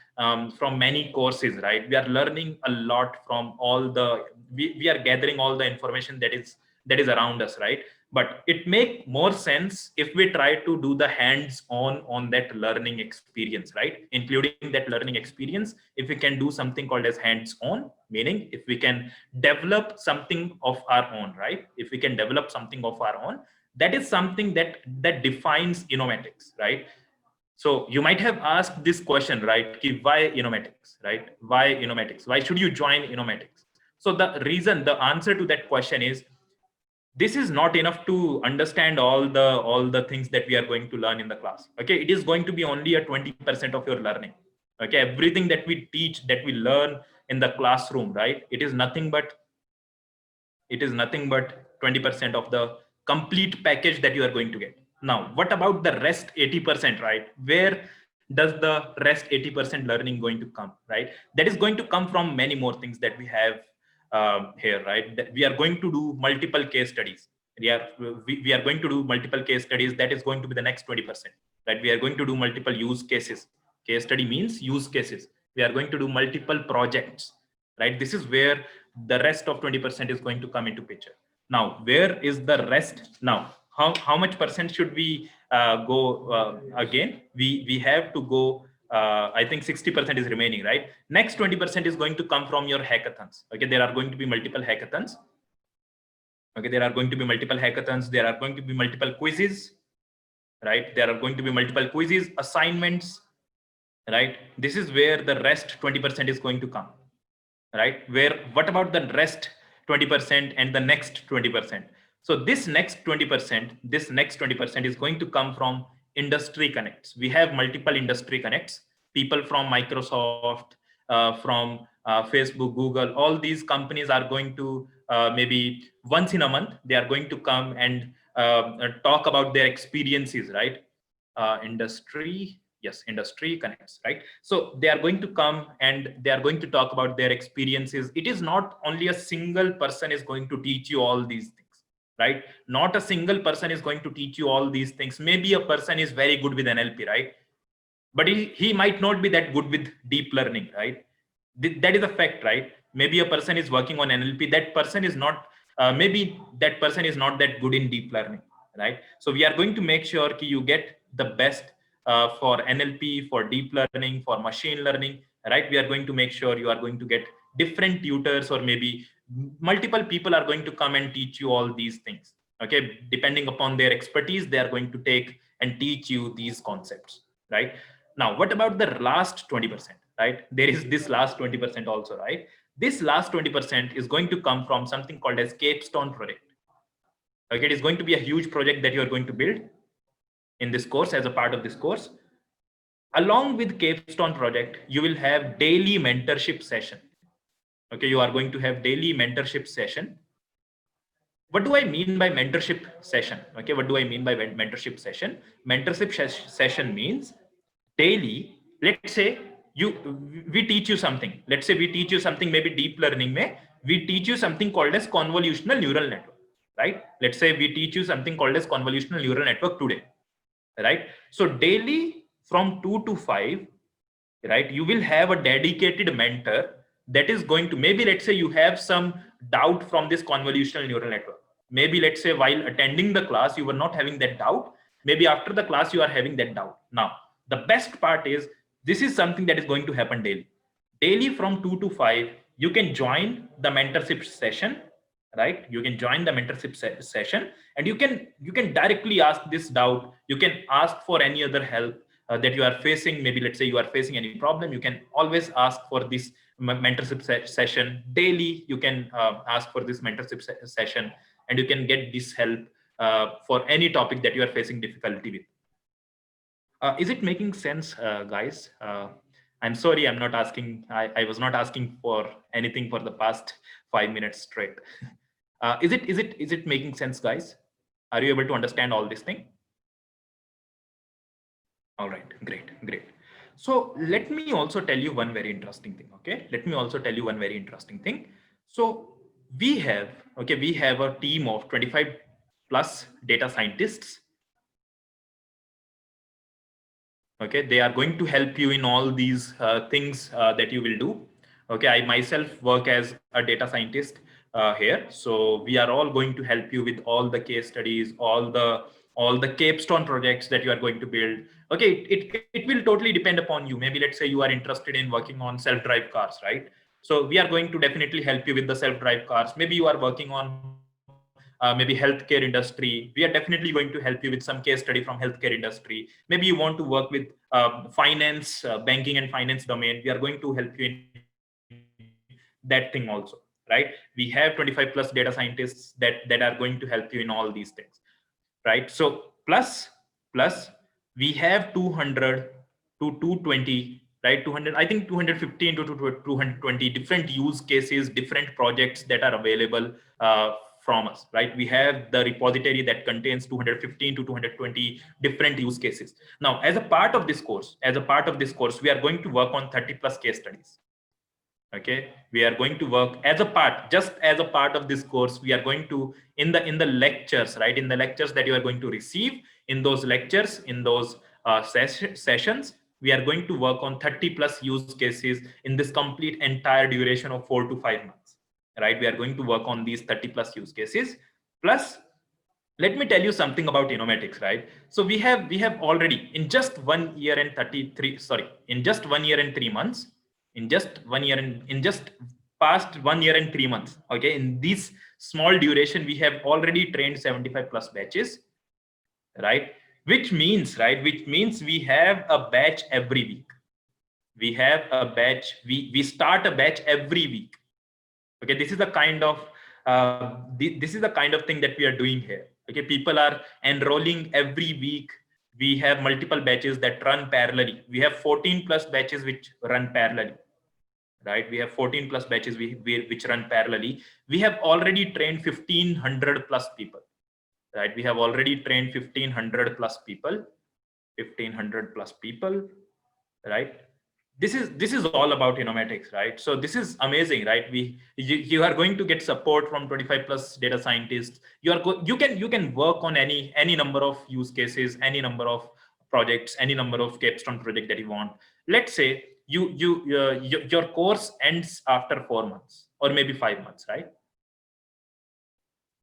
Speaker 1: many courses, right? We are learning a lot from all the, we are gathering all the information that is around us, right? But it make more sense if we try to do the hands-on that learning experience, right? Including that learning experience, if we can do something called as hands-on, meaning if we can develop something of our own, right? If we can develop something of our own, that is something that defines Innomatics, right? So you might have asked this question, right? Why Innomatics, right? Why Innomatics? Why should you join Innomatics? So the answer to that question is, this is not enough to understand all the things that we are going to learn in the class. Okay, it is going to be only a 20% of your learning. Okay, everything that we teach, that we learn in the classroom, right? It is nothing but 20% of the complete package that you are going to get. Now, what about the rest 80%, right? Where does the rest 80% learning going to come, right? That is going to come from many more things that we have here, right? That we are going to do multiple case studies. We are going to do multiple case studies. That is going to be the next 20%, right? We are going to do multiple use cases. Case study means use cases. We are going to do multiple projects, right? This is where the rest of 20% is going to come into picture. Now, where is the rest? Now, how much percent should we go again? We have to go, I think 60% is remaining, right? Next 20% is going to come from your hackathons. Okay, there are going to be multiple hackathons. Okay, there are going to be multiple hackathons. There are going to be multiple quizzes, right? There are going to be multiple quizzes, assignments, right? This is where the rest 20% is going to come, right? What about the rest 20% and the next 20%? So this next 20% is going to come from industry connects. We have multiple industry connects, people from Microsoft, from Facebook, Google, all these companies are going to maybe once in a month, they are going to come and talk about their experiences, right? Industry connects, right? So they are going to come and they are going to talk about their experiences. It is not only a single person is going to teach you all these things, right? Not a single person is going to teach you all these things. Maybe a person is very good with NLP, right? But he might not be that good with deep learning, right? That is a fact, right? Maybe a person is working on NLP, that person is not, maybe that person is not that good in deep learning, right? So we are going to make sure that you get the best for NLP, for deep learning, for machine learning, right? We are going to make sure you are going to get different tutors, or maybe multiple people are going to come and teach you all these things. Okay, depending upon their expertise, they are going to take and teach you these concepts, right? Now, what about the last 20%, right? There is this last 20% also, right? This last 20% is going to come from something called as Capstone project. Okay, it is going to be a huge project that you are going to build. in this course, as a part of this course. Along with Capstone project, you will have daily mentorship session. Okay, you are going to have daily mentorship session. What do I mean by mentorship session? Okay, what do I mean by mentorship session? Mentorship session means daily, let's say we teach you something. Let's say we teach you something, maybe deep learning mein, we teach you something called as convolutional neural network, right? Let's say we teach you something called as convolutional neural network today, right? So daily from 2 to 5, right, you will have a dedicated mentor that is going to, maybe let's say you have some doubt from this convolutional neural network. Maybe let's say while attending the class, you were not having that doubt. Maybe after the class, you are having that doubt. Now, the best part is this is something that is going to happen daily. Daily from 2 to 5, you can join the mentorship session, right? You can join the mentorship session, and you can directly ask this doubt. You can ask for any other help that you are facing. Maybe let's say you are facing any problem, you can always ask for this mentorship session daily. You can ask for this mentorship session, and you can get this help for any topic that you are facing difficulty with. Is it making sense, guys? I'm sorry, I'm not asking. I was not asking for anything for the past 5 minutes straight. Is it making sense, guys? Are you able to understand all this thing? All right, great. So let me also tell you one very interesting thing. Okay, let me also tell you one very interesting thing. So we have a team of 25 plus data scientists. Okay, they are going to help you in all these things that you will do. Okay, I myself work as a data scientist here, so we are all going to help you with all the case studies, all the Capstone projects that you are going to build. Okay, it will totally depend upon you. Maybe let's say you are interested in working on self-drive cars, right? So we are going to definitely help you with the self-drive cars. Maybe you are working on maybe healthcare industry. We are definitely going to help you with some case study from healthcare industry. Maybe you want to work with finance, banking and finance domain. We are going to help you in that thing also, right? We have 25 plus data scientists that are going to help you in all these things, right? So plus we have 200 to 220, right? 200, I think 215 to 220 different use cases, different projects that are available from us, right? We have the repository that contains 215 to 220 different use cases. Now, as a part of this course, we are going to work on 30 plus case studies. Okay, we are going to work as a part of this course. We are going to in the lectures, right? In the lectures that you are going to receive, in those lectures, in those sessions, we are going to work on 30 plus use cases in this complete entire duration of 4 to 5 months, right? We are going to work on these 30 plus use cases. Plus, let me tell you something about Innomatics, right? So we have already in just 1 year and 3 months, in just past 1 year and 3 months, okay, in this small duration, we have already trained 75 plus batches, right? Which means we have a batch every week. We have a batch, we start a batch every week. Okay, this is the kind of thing that we are doing here. Okay, people are enrolling every week. We have multiple batches that run parallelly. We have 14 plus batches which run parallelly, right? We have 14 plus batches which run parallelly. We have already trained 1500 plus people, right? We have already trained 1500 plus people, right? This is all about Innomatics, right? So this is amazing, right? You are going to get support from 25 plus data scientists. You can work on any number of use cases, any number of projects, any number of Capstone project that you want. Let's say your course ends after 4 months or maybe 5 months, right?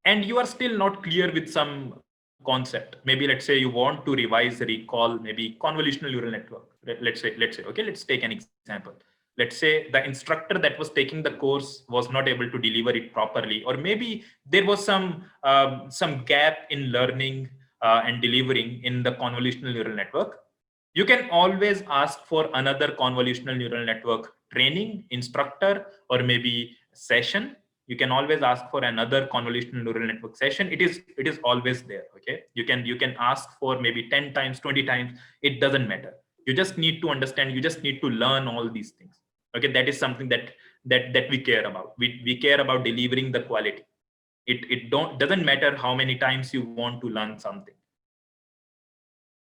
Speaker 1: And you are still not clear with some concept. Maybe let's say you want to revise, recall, maybe convolutional neural network. Let's say, okay, let's take an example. Let's say the instructor that was taking the course was not able to deliver it properly, or maybe there was some gap in learning and delivering in the convolutional neural network. You can always ask for another convolutional neural network training instructor or maybe session, You can always ask for another convolutional neural network session. It is always there. Okay, you can ask for maybe 10 times, 20 times. It doesn't matter. You just need to understand. You just need to learn all these things. Okay, that is something that we care about. We care about delivering the quality. It doesn't matter how many times you want to learn something.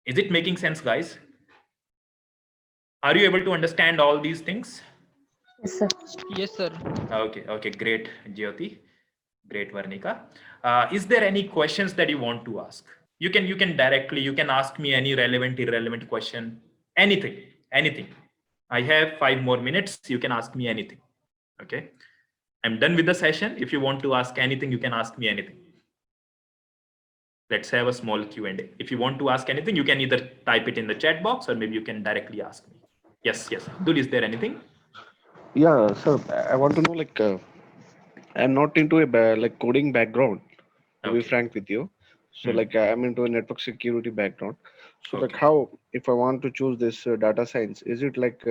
Speaker 1: Is it making sense, guys? Are you able to understand all these things?
Speaker 6: Yes, sir.
Speaker 3: Yes, sir.
Speaker 1: Okay, great, Jyoti, great, Varnika. Is there any questions that you want to ask? You can directly, you can ask me any relevant, irrelevant question, anything. I have 5 more minutes. You can ask me anything. Okay, I'm done with the session. If you want to ask anything, you can ask me anything. Let's have a small Q&A. If you want to ask anything, you can either type it in the chat box or maybe you can directly ask me. Yes. Abdul, is there anything?
Speaker 5: Yeah, sir. I want to know, like, I'm not into a like coding background, to be
Speaker 1: Okay.
Speaker 5: frank with you. So, like, I'm into a network security background. So, like,
Speaker 1: Okay.
Speaker 5: how, if I want to choose this data science, is it like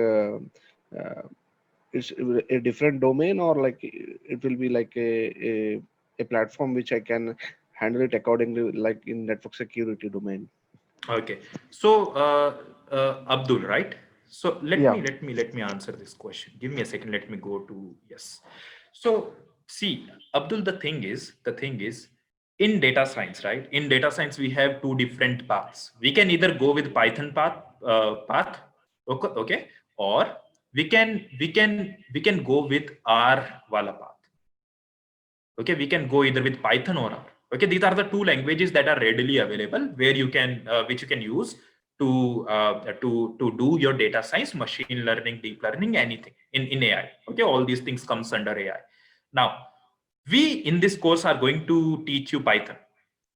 Speaker 5: it's a different domain, or like it will be like a platform which I can handle it accordingly, like in network security domain?
Speaker 1: Okay. So, Abdul, right? So let
Speaker 5: Yeah.
Speaker 1: me answer this question. Give me a second. Let me go to yes. So see, Abdul, the thing is, in data science, right? In data science, we have 2 different paths. We can either go with Python path, okay, or we can go with R wala path. Okay, we can go either with Python or R. Okay, these are the 2 languages that are readily available where you can which you can use to do your data science, machine learning, deep learning, anything in AI. Okay, all these things comes under AI. Now, we in this course are going to teach you Python.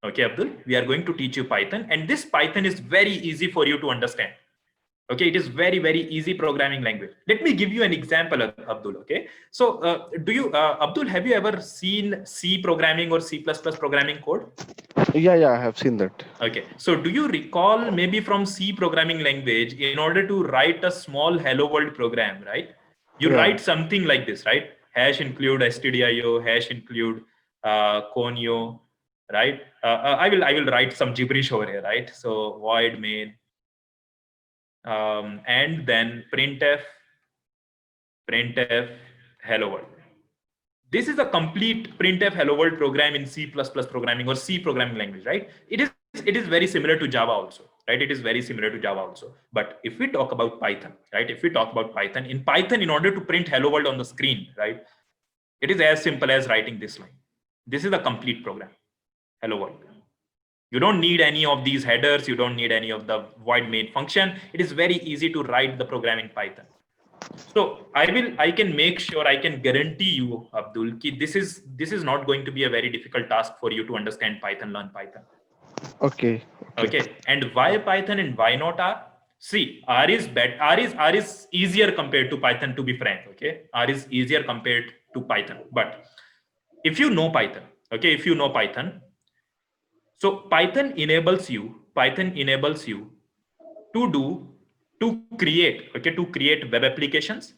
Speaker 1: Okay, Abdul, we are going to teach you Python, and this Python is very easy for you to understand. Okay, it is very easy programming language. Let me give you an example, Abdul. Okay, so Abdul, have you ever seen C programming or C++ programming code?
Speaker 5: Yeah, I have seen that.
Speaker 1: Okay, so do you recall maybe from C programming language, in order to write a small hello world program, right? You write something like this, right? Hash include stdio, hash include conio, right? I will write some gibberish over here, right? So void main, and then printf hello world. This is a complete printf hello world program in C++ programming or C programming language, right? It is very similar to Java also, right? It is very similar to Java also. But if we talk about Python, right? If we talk about Python, in order to print hello world on the screen, right? It is as simple as writing this line. This is a complete program, hello world. You don't need any of these headers. You don't need any of the void main function. It is very easy to write the program in Python. So I can make sure, I can guarantee you, Abdul, ki this is not going to be a very difficult task for you to understand Python, learn Python.
Speaker 5: Okay.
Speaker 1: And why Python and why not R? See, R is easier compared to Python, to be frank. Okay, R is easier compared to Python. But if you know Python, okay, so Python enables you to create web applications.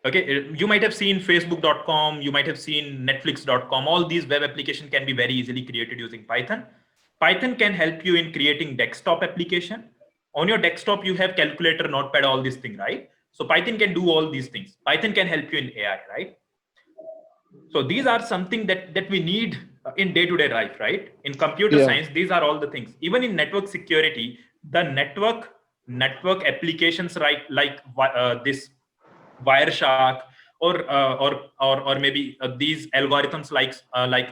Speaker 1: Okay, you might have seen facebook.com, you might have seen netflix.com. All these web applications can be very easily created using Python. Python can help you in creating desktop application. On your desktop, you have calculator, notepad, all these things, right? So Python can do all these things. Python can help you in AI, right? So these are something that we need in day-to-day life, right? In computer science, these are all the things. Even in network security, the network applications, right? Like this Wireshark or maybe these algorithms like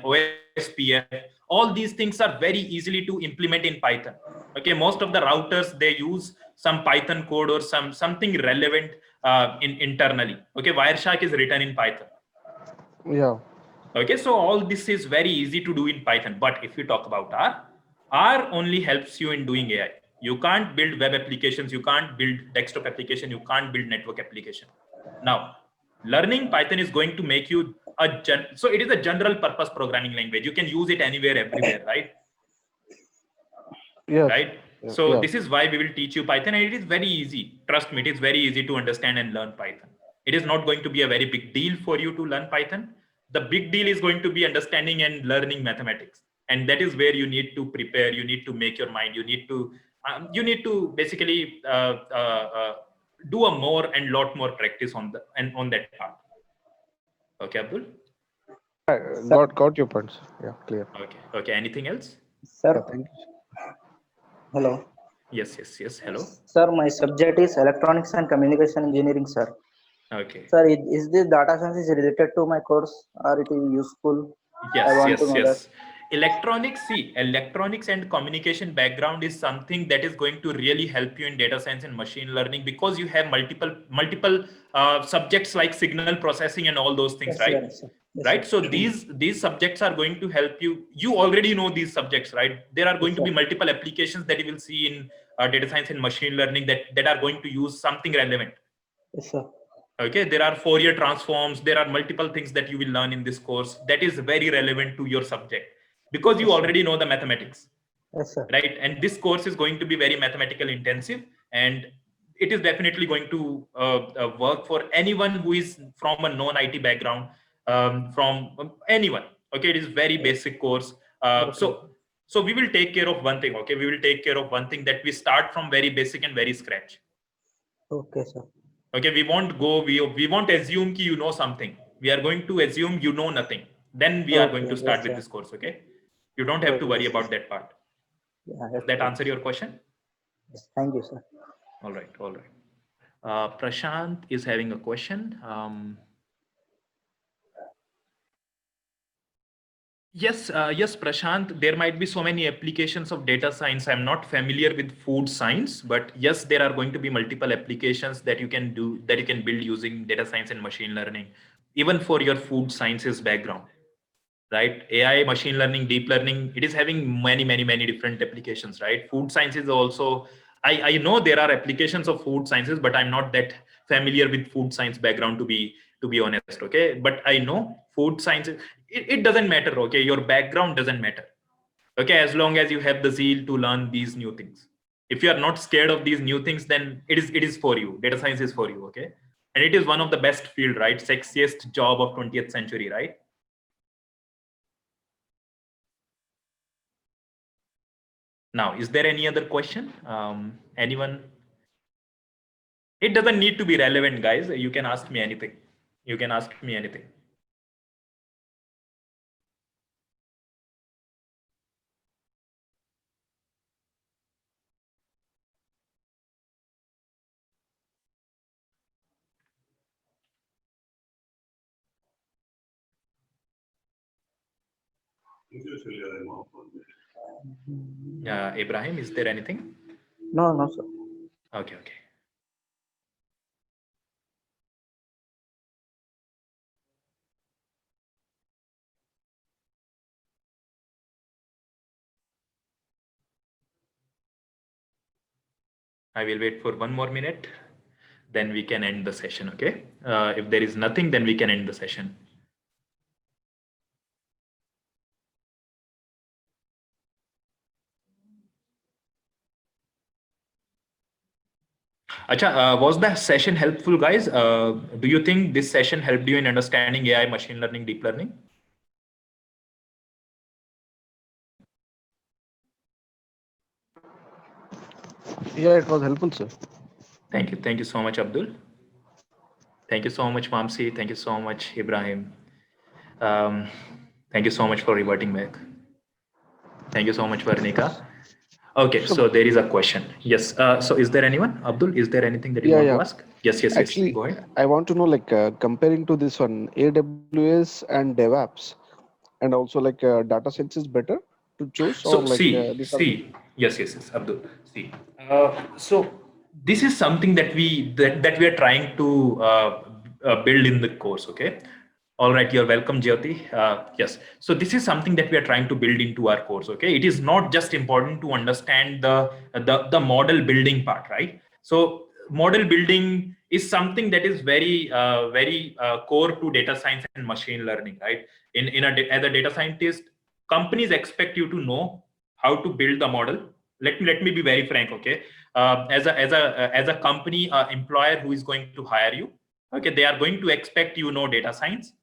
Speaker 1: OSPF. All these things are very easily to implement in Python. Okay, most of the routers, they use some Python code or something relevant internally. Okay, Wireshark is written in Python.
Speaker 5: Yeah.
Speaker 1: Okay, so all this is very easy to do in Python. But if you talk about R only helps you in doing AI. You can't build web applications, you can't build desktop application, you can't build network application. Now, learning Python is going to make you so it is a general purpose programming language. You can use it anywhere, everywhere, right?
Speaker 5: Yes.
Speaker 1: Right? So this is why we will teach you Python, and it is very easy. Trust me, it is very easy to understand and learn Python. It is not going to be a very big deal for you to learn Python. the big deal is going to be understanding and learning mathematics. And that is where you need to prepare, you need to make your mind, you need to basically do a more and lot more practice on that part. Okay, Abdul?
Speaker 5: Got your points. Yeah, clear.
Speaker 1: Okay. Anything else?
Speaker 5: Yeah,
Speaker 6: Sir,
Speaker 5: thank you.
Speaker 6: hello.
Speaker 1: Yes. Hello.
Speaker 6: Sir, my subject is electronics and communication engineering, sir.
Speaker 1: Okay.
Speaker 6: Sir, is this data science is related to my course or it is useful? I want to know that.
Speaker 1: Electronics and communication background is something that is going to really help you in data science and machine learning, because you have multiple subjects like signal processing and all those things,
Speaker 6: Yes,
Speaker 1: right?
Speaker 6: sir. Yes,
Speaker 1: Right.
Speaker 6: sir.
Speaker 1: So these subjects are going to help you. You already know these subjects, right? There are going
Speaker 6: Yes,
Speaker 1: to be
Speaker 6: sir.
Speaker 1: multiple applications that you will see in data science and machine learning that are going to use something relevant.
Speaker 6: Yes, sir.
Speaker 1: Okay, there are Fourier transforms, there are multiple things that you will learn in this course that is very relevant to your subject, because you
Speaker 6: Yes, sir.
Speaker 1: already know the mathematics,
Speaker 6: Yes, sir.
Speaker 1: right? And this course is going to be very mathematical intensive, and it is definitely going to work for anyone who is from a non-IT background, from anyone. Okay, it is very basic course.
Speaker 6: Okay.
Speaker 1: So we will take care of one thing. Okay, we will take care of one thing, that we start from very basic and very scratch.
Speaker 6: Okay, sir.
Speaker 1: Okay, we won't assume ki you know something. We are going to assume you know nothing. Then we are going to
Speaker 6: Okay,
Speaker 1: start
Speaker 6: yes,
Speaker 1: with
Speaker 6: sir.
Speaker 1: this course. Okay, you don't have to worry
Speaker 6: Yes,
Speaker 1: about that part.
Speaker 6: Yeah,
Speaker 1: Does
Speaker 6: yes,
Speaker 1: that
Speaker 6: sir.
Speaker 1: answer your question?
Speaker 6: Yes, thank you, sir.
Speaker 1: All right. Prashant is having a question. Yes, Prashant, there might be so many applications of data science. I'm not familiar with food science, but yes, there are going to be multiple applications that you can build using data science and machine learning, even for your food sciences background, right? AI, machine learning, deep learning, it is having many different applications, right? Food science is also, I know there are applications of food sciences, but I'm not that familiar with food science background to be honest. Okay, but I know food science, it doesn't matter. Okay, your background doesn't matter. Okay, as long as you have the zeal to learn these new things. If you are not scared of these new things, then it is for you. Data science is for you. Okay, and it is one of the best field, right? Sexiest job of 20th century, right? Now, is there any other question? Anyone? It doesn't need to be relevant, guys. You can ask me anything. You can ask me anything. Ibrahim, is there anything?
Speaker 6: No, no, sir.
Speaker 1: Okay. I will wait for 1 more minute, then we can end the session. Okay. If there is nothing, then we can end the session. Acha, was the session helpful, guys? Do you think this session helped you in understanding AI, machine learning, deep learning?
Speaker 5: Yeah, it was helpful, sir.
Speaker 1: Thank you. Thank you so much, Abdul. Thank you so much, Mamsi. Thank you so much, Ibrahim. Thank you so much for reverting back. Thank you so much, Varnika. Okay, so there is a question. Yes. So is there anyone? Abdul, is there anything that you want to ask? Yes.
Speaker 5: Actually,
Speaker 1: Go ahead.
Speaker 5: I want to know, like, comparing to this one, AWS and DevOps, and also like data science is better to choose, or
Speaker 1: So
Speaker 5: like these are.
Speaker 1: yes, Abdul. See, so this is something that we are trying to build in the course. Okay. All right, you're welcome, Jyoti. Yes. So this is something that we are trying to build into our course. Okay. It is not just important to understand the model building part, right? So model building is something that is very core to data science and machine learning, right? As a data scientist, companies expect you to know how to build the model. Let me be very frank. Okay. As a company employer who is going to hire you, okay, they are going to expect you know data science,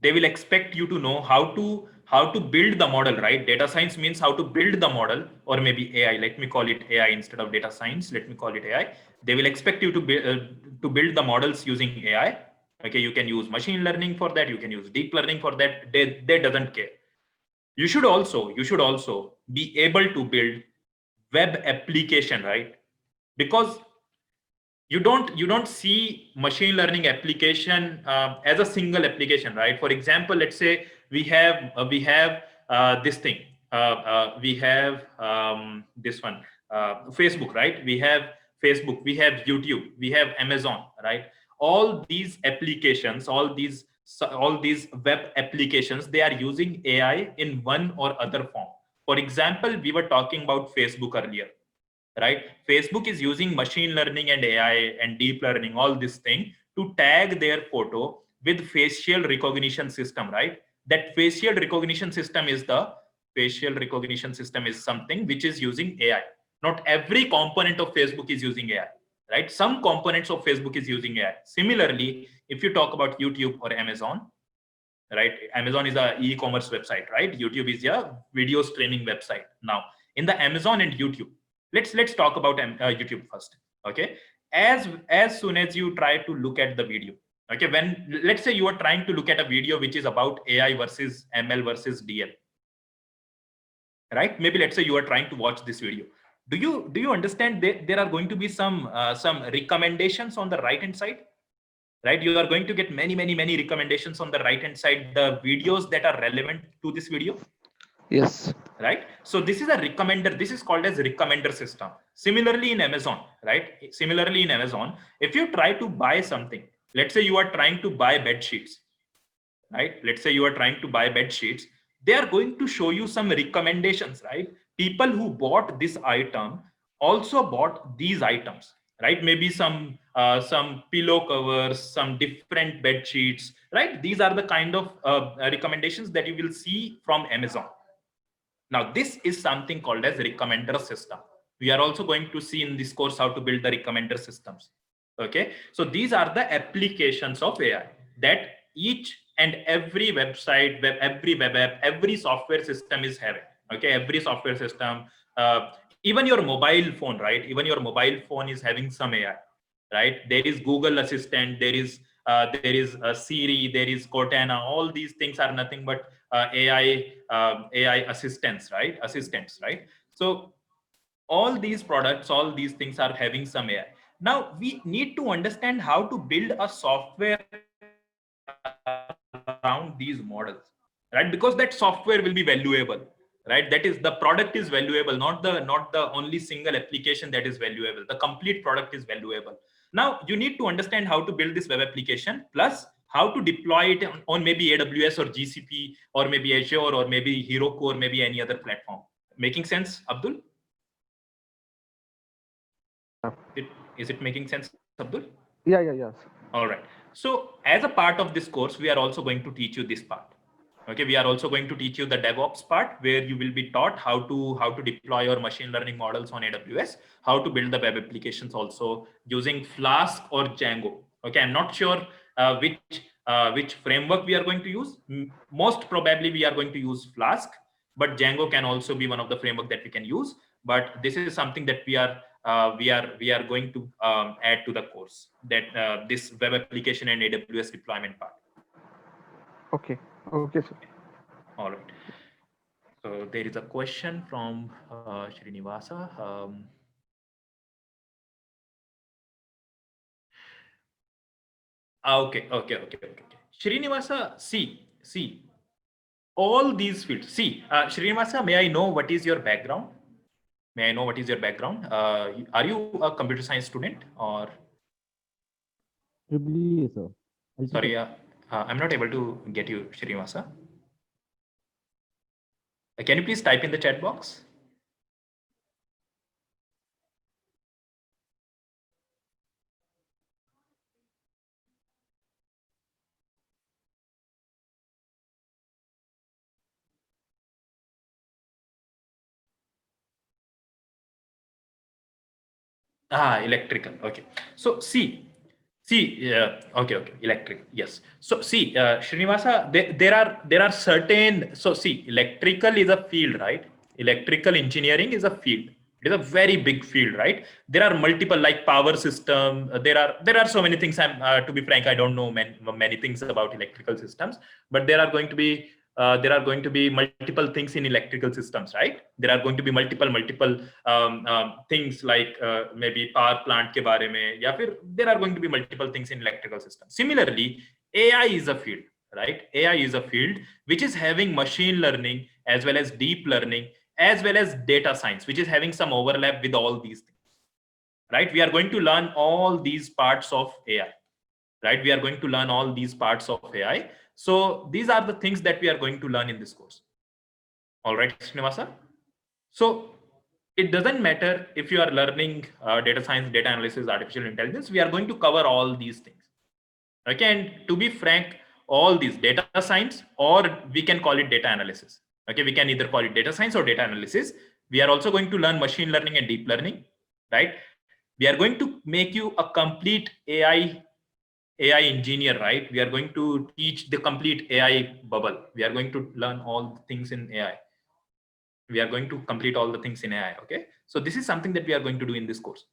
Speaker 1: they will expect you to know how to build the model, right? Data science means how to build the model, or maybe AI. Let me call it AI instead of data science. Let me call it AI. They will expect you to build the models using AI. Okay, you can use machine learning for that. You can use deep learning for that. They doesn't care. You should also be able to build web application, right? Because you don't see machine learning application as a single application, right? For example, let's say we have this thing, we have this one, Facebook, right? We have Facebook, we have YouTube, we have Amazon, right? All these applications, all these web applications, they are using AI in one or other form. For example, we were talking about Facebook earlier, right? Facebook is using machine learning and AI and deep learning, all this thing, to tag their photo with facial recognition system, right? That facial recognition system is something which is using AI. Not every component of Facebook is using AI, right? Some components of Facebook is using AI. Similarly, if you talk about YouTube or Amazon, right? Amazon is a e-commerce website, right? YouTube is a video streaming website. Now, in the Amazon and YouTube, let's talk about YouTube first. Okay, as soon as you try to look at the video, okay, when let's say you are trying to look at a video which is about AI versus ML versus DL, right? Maybe let's say you are trying to watch this video. Do you understand that there are going to be some recommendations on the right hand side, right? You are going to get many recommendations on the right hand side, the videos that are relevant to this video,
Speaker 5: Yes.
Speaker 1: right? So this is a recommender. This is called as recommender system. Similarly in Amazon, right? Similarly in Amazon, if you try to buy something, let's say you are trying to buy bed sheets, right? Let's say you are trying to buy bed sheets, they are going to show you some recommendations, right? People who bought this item also bought these items, right? Maybe some pillow covers, some different bed sheets, right? These are the kind of recommendations that you will see from Amazon. Now, this is something called as recommender system. We are also going to see in this course how to build the recommender systems. Okay, so these are the applications of AI that each and every website, every web app, every software system is having. Okay, every software system, even your mobile phone, right? Even your mobile phone is having some AI, right? There is Google Assistant, there is Siri, there is Cortana. All these things are nothing but AI assistants, right? So all these products, all these things are having some AI. Now we need to understand how to build a software around these models, right? Because that software will be valuable, right? That is, the product is valuable, not the only single application that is valuable. The complete product is valuable. Now you need to understand how to build this web application, plus how to deploy it on maybe AWS or GCP or maybe Azure or maybe Heroku or maybe any other platform. Making sense, Abdul? Is it making sense, Abdul?
Speaker 5: Yes.
Speaker 1: All right. So as a part of this course, we are also going to teach you this part. Okay, we are also going to teach you the DevOps part, where you will be taught how to deploy your machine learning models on AWS, how to build the web applications also using Flask or Django. Okay, I'm not sure which framework we are going to use. Most probably we are going to use Flask, but Django can also be one of the framework that we can use. But this is something that we are going to add to the course, that this web application and AWS deployment part.
Speaker 5: Okay. Okay, sir.
Speaker 1: All right. So there is a question from Srinivasa. Okay. Srinivasa, see, all these fields. See, Srinivasa, may I know what is your background? May I know what is your background? Are you a computer science student or?
Speaker 7: Triple sir.
Speaker 1: Sorry, I'm not able to get you, Srinivasa. Can you please type in the chat box? Electrical. Okay. So see, See, okay, electric, yes. So see, Srinivasa, there are certain. So see, electrical is a field, right? Electrical engineering is a field. It is a very big field, right? There are multiple, like power system. There are so many things. To be frank, I don't know many things about electrical systems, but there are going to be multiple things in electrical systems, right? There are going to be multiple things like maybe power plant ke bare mein, ya fir there are going to be multiple things in electrical systems. Similarly, AI is a field, right? AI is a field which is having machine learning as well as deep learning as well as data science, which is having some overlap with all these things, right? We are going to learn all these parts of AI, right? We are going to learn all these parts of AI. So these are the things that we are going to learn in this course. All right, Srinivasa. So it doesn't matter if you are learning data science, data analysis, artificial intelligence, we are going to cover all these things. Okay, and to be frank, all these data science, or we can call it data analysis. Okay, we can either call it data science or data analysis. We are also going to learn machine learning and deep learning, right? We are going to make you a complete AI engineer, right? We are going to teach the complete AI bubble. We are going to learn all the things in AI. We are going to complete all the things in AI. Okay, so this is something that we are going to do in this course.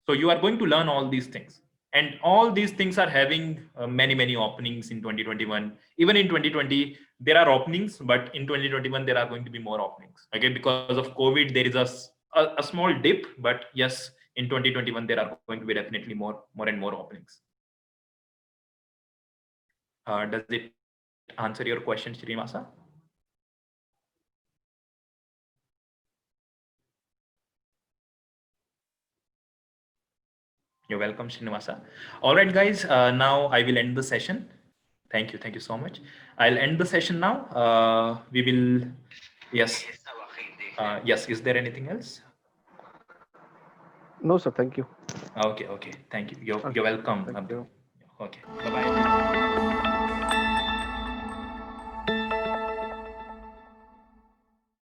Speaker 1: So you are going to learn all these things, and all these things are having many openings in 2021. Even in 2020 there are openings, but in 2021 there are going to be more openings. Okay, because of COVID there is a small dip, but yes, in 2021 there are going to be definitely more and more openings. Does it answer your question, Srinivasa? You're welcome, Srinivasa. All right, guys, now I will end the session. Thank you so much. I'll end the session now. We will, yes. Yes, is there anything else?
Speaker 5: No, sir. Thank you.
Speaker 1: Okay, thank you. You're welcome.
Speaker 5: Thank you.
Speaker 1: Okay, bye-bye.